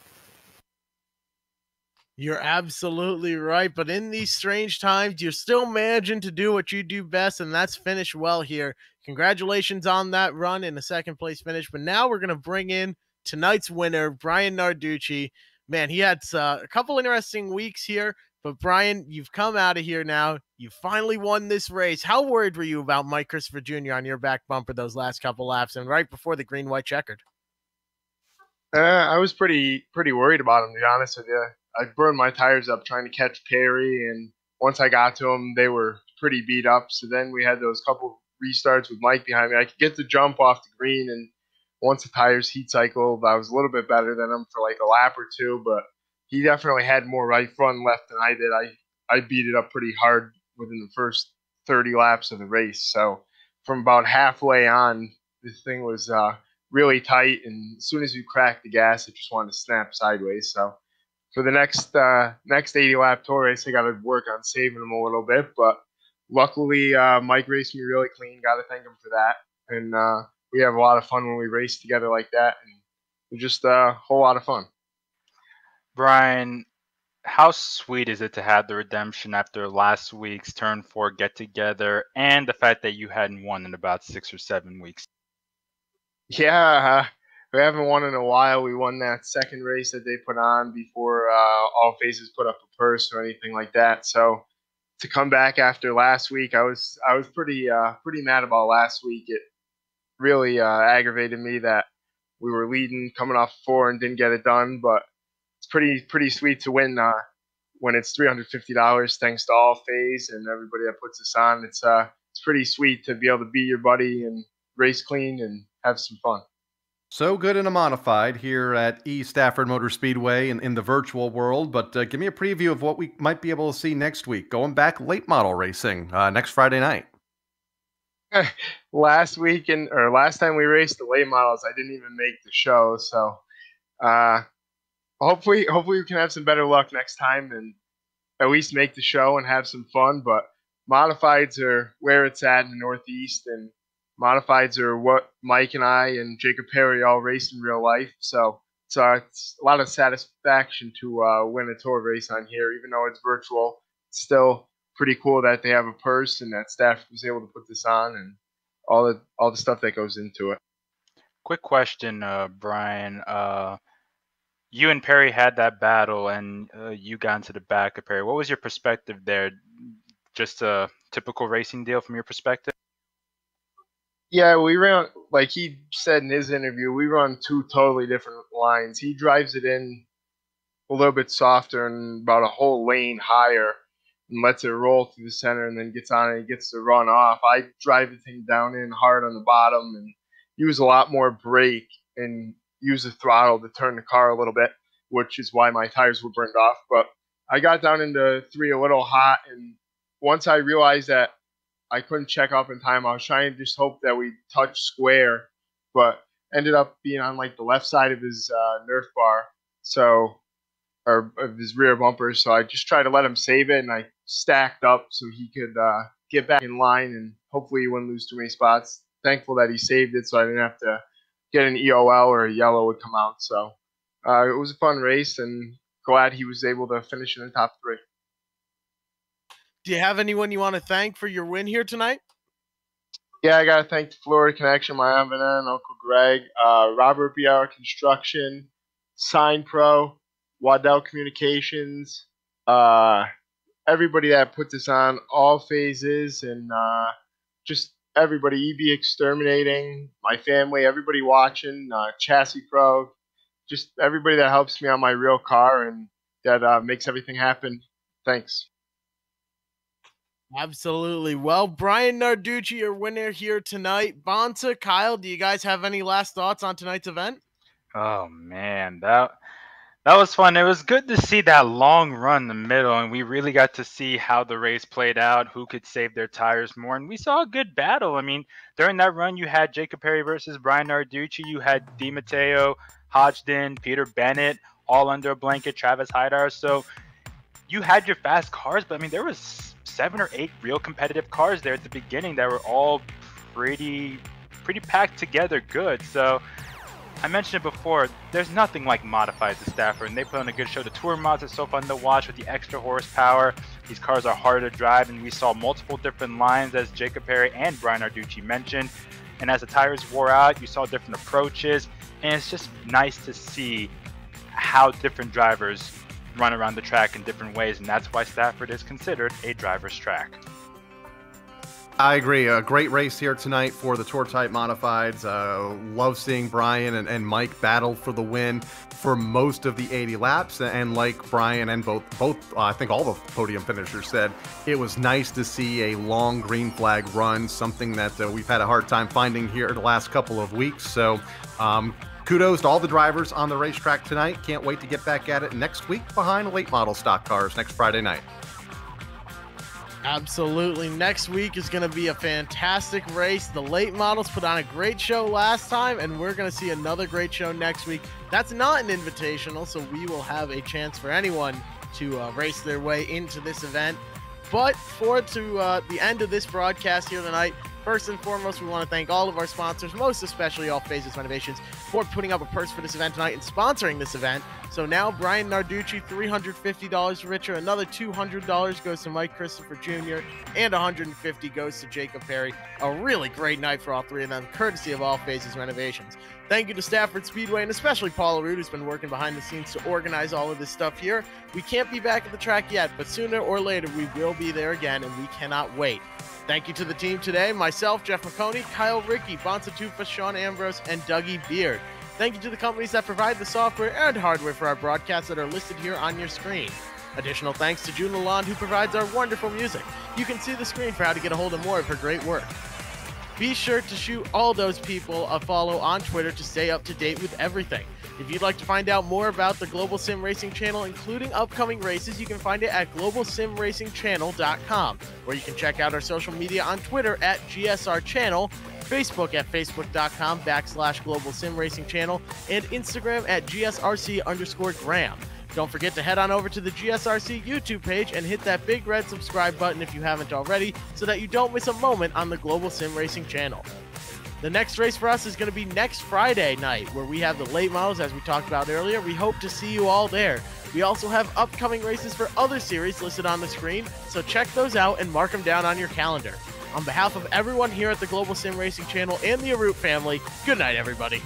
You're absolutely right. But in these strange times, you're still managing to do what you do best, and that's finish well here. Congratulations on that run in a second place finish. But now we're going to bring in tonight's winner, Brian Narducci. Man, he had a couple interesting weeks here. But Brian, you've come out of here now. You finally won this race. How worried were you about Mike Christopher Jr. on your back bumper those last couple laps and right before the green-white checkered? I was pretty worried about him, to be honest with you. I burned my tires up trying to catch Perry, and once I got to them, they were pretty beat up. So then we had those couple restarts with Mike behind me. I could get the jump off the green, and once the tires heat cycled, I was a little bit better than him for like a lap or two, but he definitely had more right front left than I did. I beat it up pretty hard within the first 30 laps of the race. So from about halfway on, this thing was really tight, and as soon as you cracked the gas, it just wanted to snap sideways. So for the next 80 lap tour race, I got to work on saving them a little bit. But luckily, Mike raced me really clean. Got to thank him for that. And we have a lot of fun when we race together like that, and it's just a whole lot of fun. Brian, how sweet is it to have the redemption after last week's Turn 4 get together and the fact that you hadn't won in about 6 or 7 weeks? Yeah, we haven't won in a while. We won that second race that they put on before All Phases put up a purse or anything like that. So to come back after last week, I was pretty mad about last week. It really aggravated me that we were leading coming off 4 and didn't get it done. But it's pretty sweet to win when it's $350 thanks to All Phase and everybody that puts us on. It's pretty sweet to be able to be your buddy and race clean and have some fun. So good in a modified here at eStafford Motor Speedway in the virtual world, but give me a preview of what we might be able to see next week, going back late model racing next Friday night. Last time we raced the late models, I didn't even make the show, so hopefully we can have some better luck next time and at least make the show and have some fun. But modifieds are where it's at in the Northeast, and modifieds are what Mike and I and Jacob Perry all race in real life. So it's a lot of satisfaction to win a tour race on here, even though it's virtual. It's still pretty cool that they have a purse and that Stafford was able to put this on, and all the stuff that goes into it. Quick question, Brian. You and Perry had that battle, and you got into the back of Perry. What was your perspective there? Just a typical racing deal from your perspective? Yeah, we ran, like he said in his interview, we run two totally different lines. He drives it in a little bit softer and about a whole lane higher and lets it roll through the center and then gets on it and gets to run off. I drive the thing down in hard on the bottom and use a lot more brake and use the throttle to turn the car a little bit, which is why my tires were burned off. But I got down into 3 a little hot, and once I realized that I couldn't check up in time, I was trying to just hope that we touch square, but ended up being on like the left side of his Nerf bar, or of his rear bumper. So I just tried to let him save it, and I stacked up so he could get back in line, and hopefully he wouldn't lose too many spots. Thankful that he saved it, so I didn't have to get an EOL or a yellow would come out. So it was a fun race, and glad he was able to finish in the top 3. Do you have anyone you want to thank for your win here tonight? Yeah, I got to thank the Florida Connection, my Aunt Vanessa and Uncle Greg, Robert BR Construction, Sign Pro, Waddell Communications, everybody that put this on, All Phases, and just everybody, EB Exterminating, my family, everybody watching, Chassis Pro, just everybody that helps me on my real car and that makes everything happen. Thanks. Absolutely. Well, Brian Narducci, your winner here tonight. Bonta, Kyle, do you guys have any last thoughts on tonight's event? Oh man, that was fun. It was good to see that long run in the middle, and we really got to see how the race played out, who could save their tires more, and we saw a good battle. I mean, during that run, you had Jacob Perry versus Brian Narducci, you had Dimatteo, Hodgson, Peter Bennett, all under a blanket, Travis Hydar. So you had your fast cars, but I mean, there was 7 or 8 real competitive cars there at the beginning that were all pretty packed together good. So I mentioned it before, there's nothing like modified to Stafford, and they put on a good show. The tour mods are so fun to watch with the extra horsepower. These cars are harder to drive, and we saw multiple different lines, as Jacob Perry and Brian Narducci mentioned. And as the tires wore out, you saw different approaches, and it's just nice to see how different drivers run around the track in different ways, and that's why Stafford is considered a driver's track. I agree. A great race here tonight for the Tour Type Modifieds. Love seeing Brian and Mike battle for the win for most of the 80 laps. And like Brian and both I think all the podium finishers said, it was nice to see a long green flag run, something that we've had a hard time finding here the last couple of weeks. So kudos to all the drivers on the racetrack tonight. Can't wait to get back at it next week behind late model stock cars next Friday night. Absolutely. Next week is going to be a fantastic race. The late models put on a great show last time, and we're going to see another great show next week. That's not an invitational, so we will have a chance for anyone to race their way into this event. But forward to the end of this broadcast here tonight, first and foremost, we want to thank all of our sponsors, most especially All Phases Renovations, for putting up a purse for this event tonight and sponsoring this event. So now Brian Narducci, $350 richer. Another $200 goes to Mike Christopher Jr. and $150 goes to Jacob Perry. A really great night for all three of them, courtesy of All Phases Renovations. Thank you to Stafford Speedway and especially Paul Rude, who's been working behind the scenes to organize all of this stuff here. We can't be back at the track yet, but sooner or later we will be there again, and we cannot wait. Thank you to the team today, myself, Jeff McConey, Kyle Rickey, Bonsa Tufa, Sean Ambrose, and Dougie Beard. Thank you to the companies that provide the software and hardware for our broadcasts that are listed here on your screen. Additional thanks to June Lalonde, who provides our wonderful music. You can see the screen for how to get a hold of more of her great work. Be sure to shoot all those people a follow on Twitter to stay up to date with everything. If you'd like to find out more about the Global Sim Racing Channel, including upcoming races, you can find it at globalsimracingchannel.com, where you can check out our social media on Twitter at GSR Channel, Facebook at facebook.com/Global Sim Racing Channel, and Instagram at GSRC_Graham. Don't forget to head on over to the GSRC YouTube page and hit that big red subscribe button if you haven't already, so that you don't miss a moment on the Global Sim Racing channel. The next race for us is going to be next Friday night, where we have the late models, as we talked about earlier. We hope to see you all there. We also have upcoming races for other series listed on the screen, so check those out and mark them down on your calendar. On behalf of everyone here at the Global Sim Racing channel and the Arute family, good night, everybody.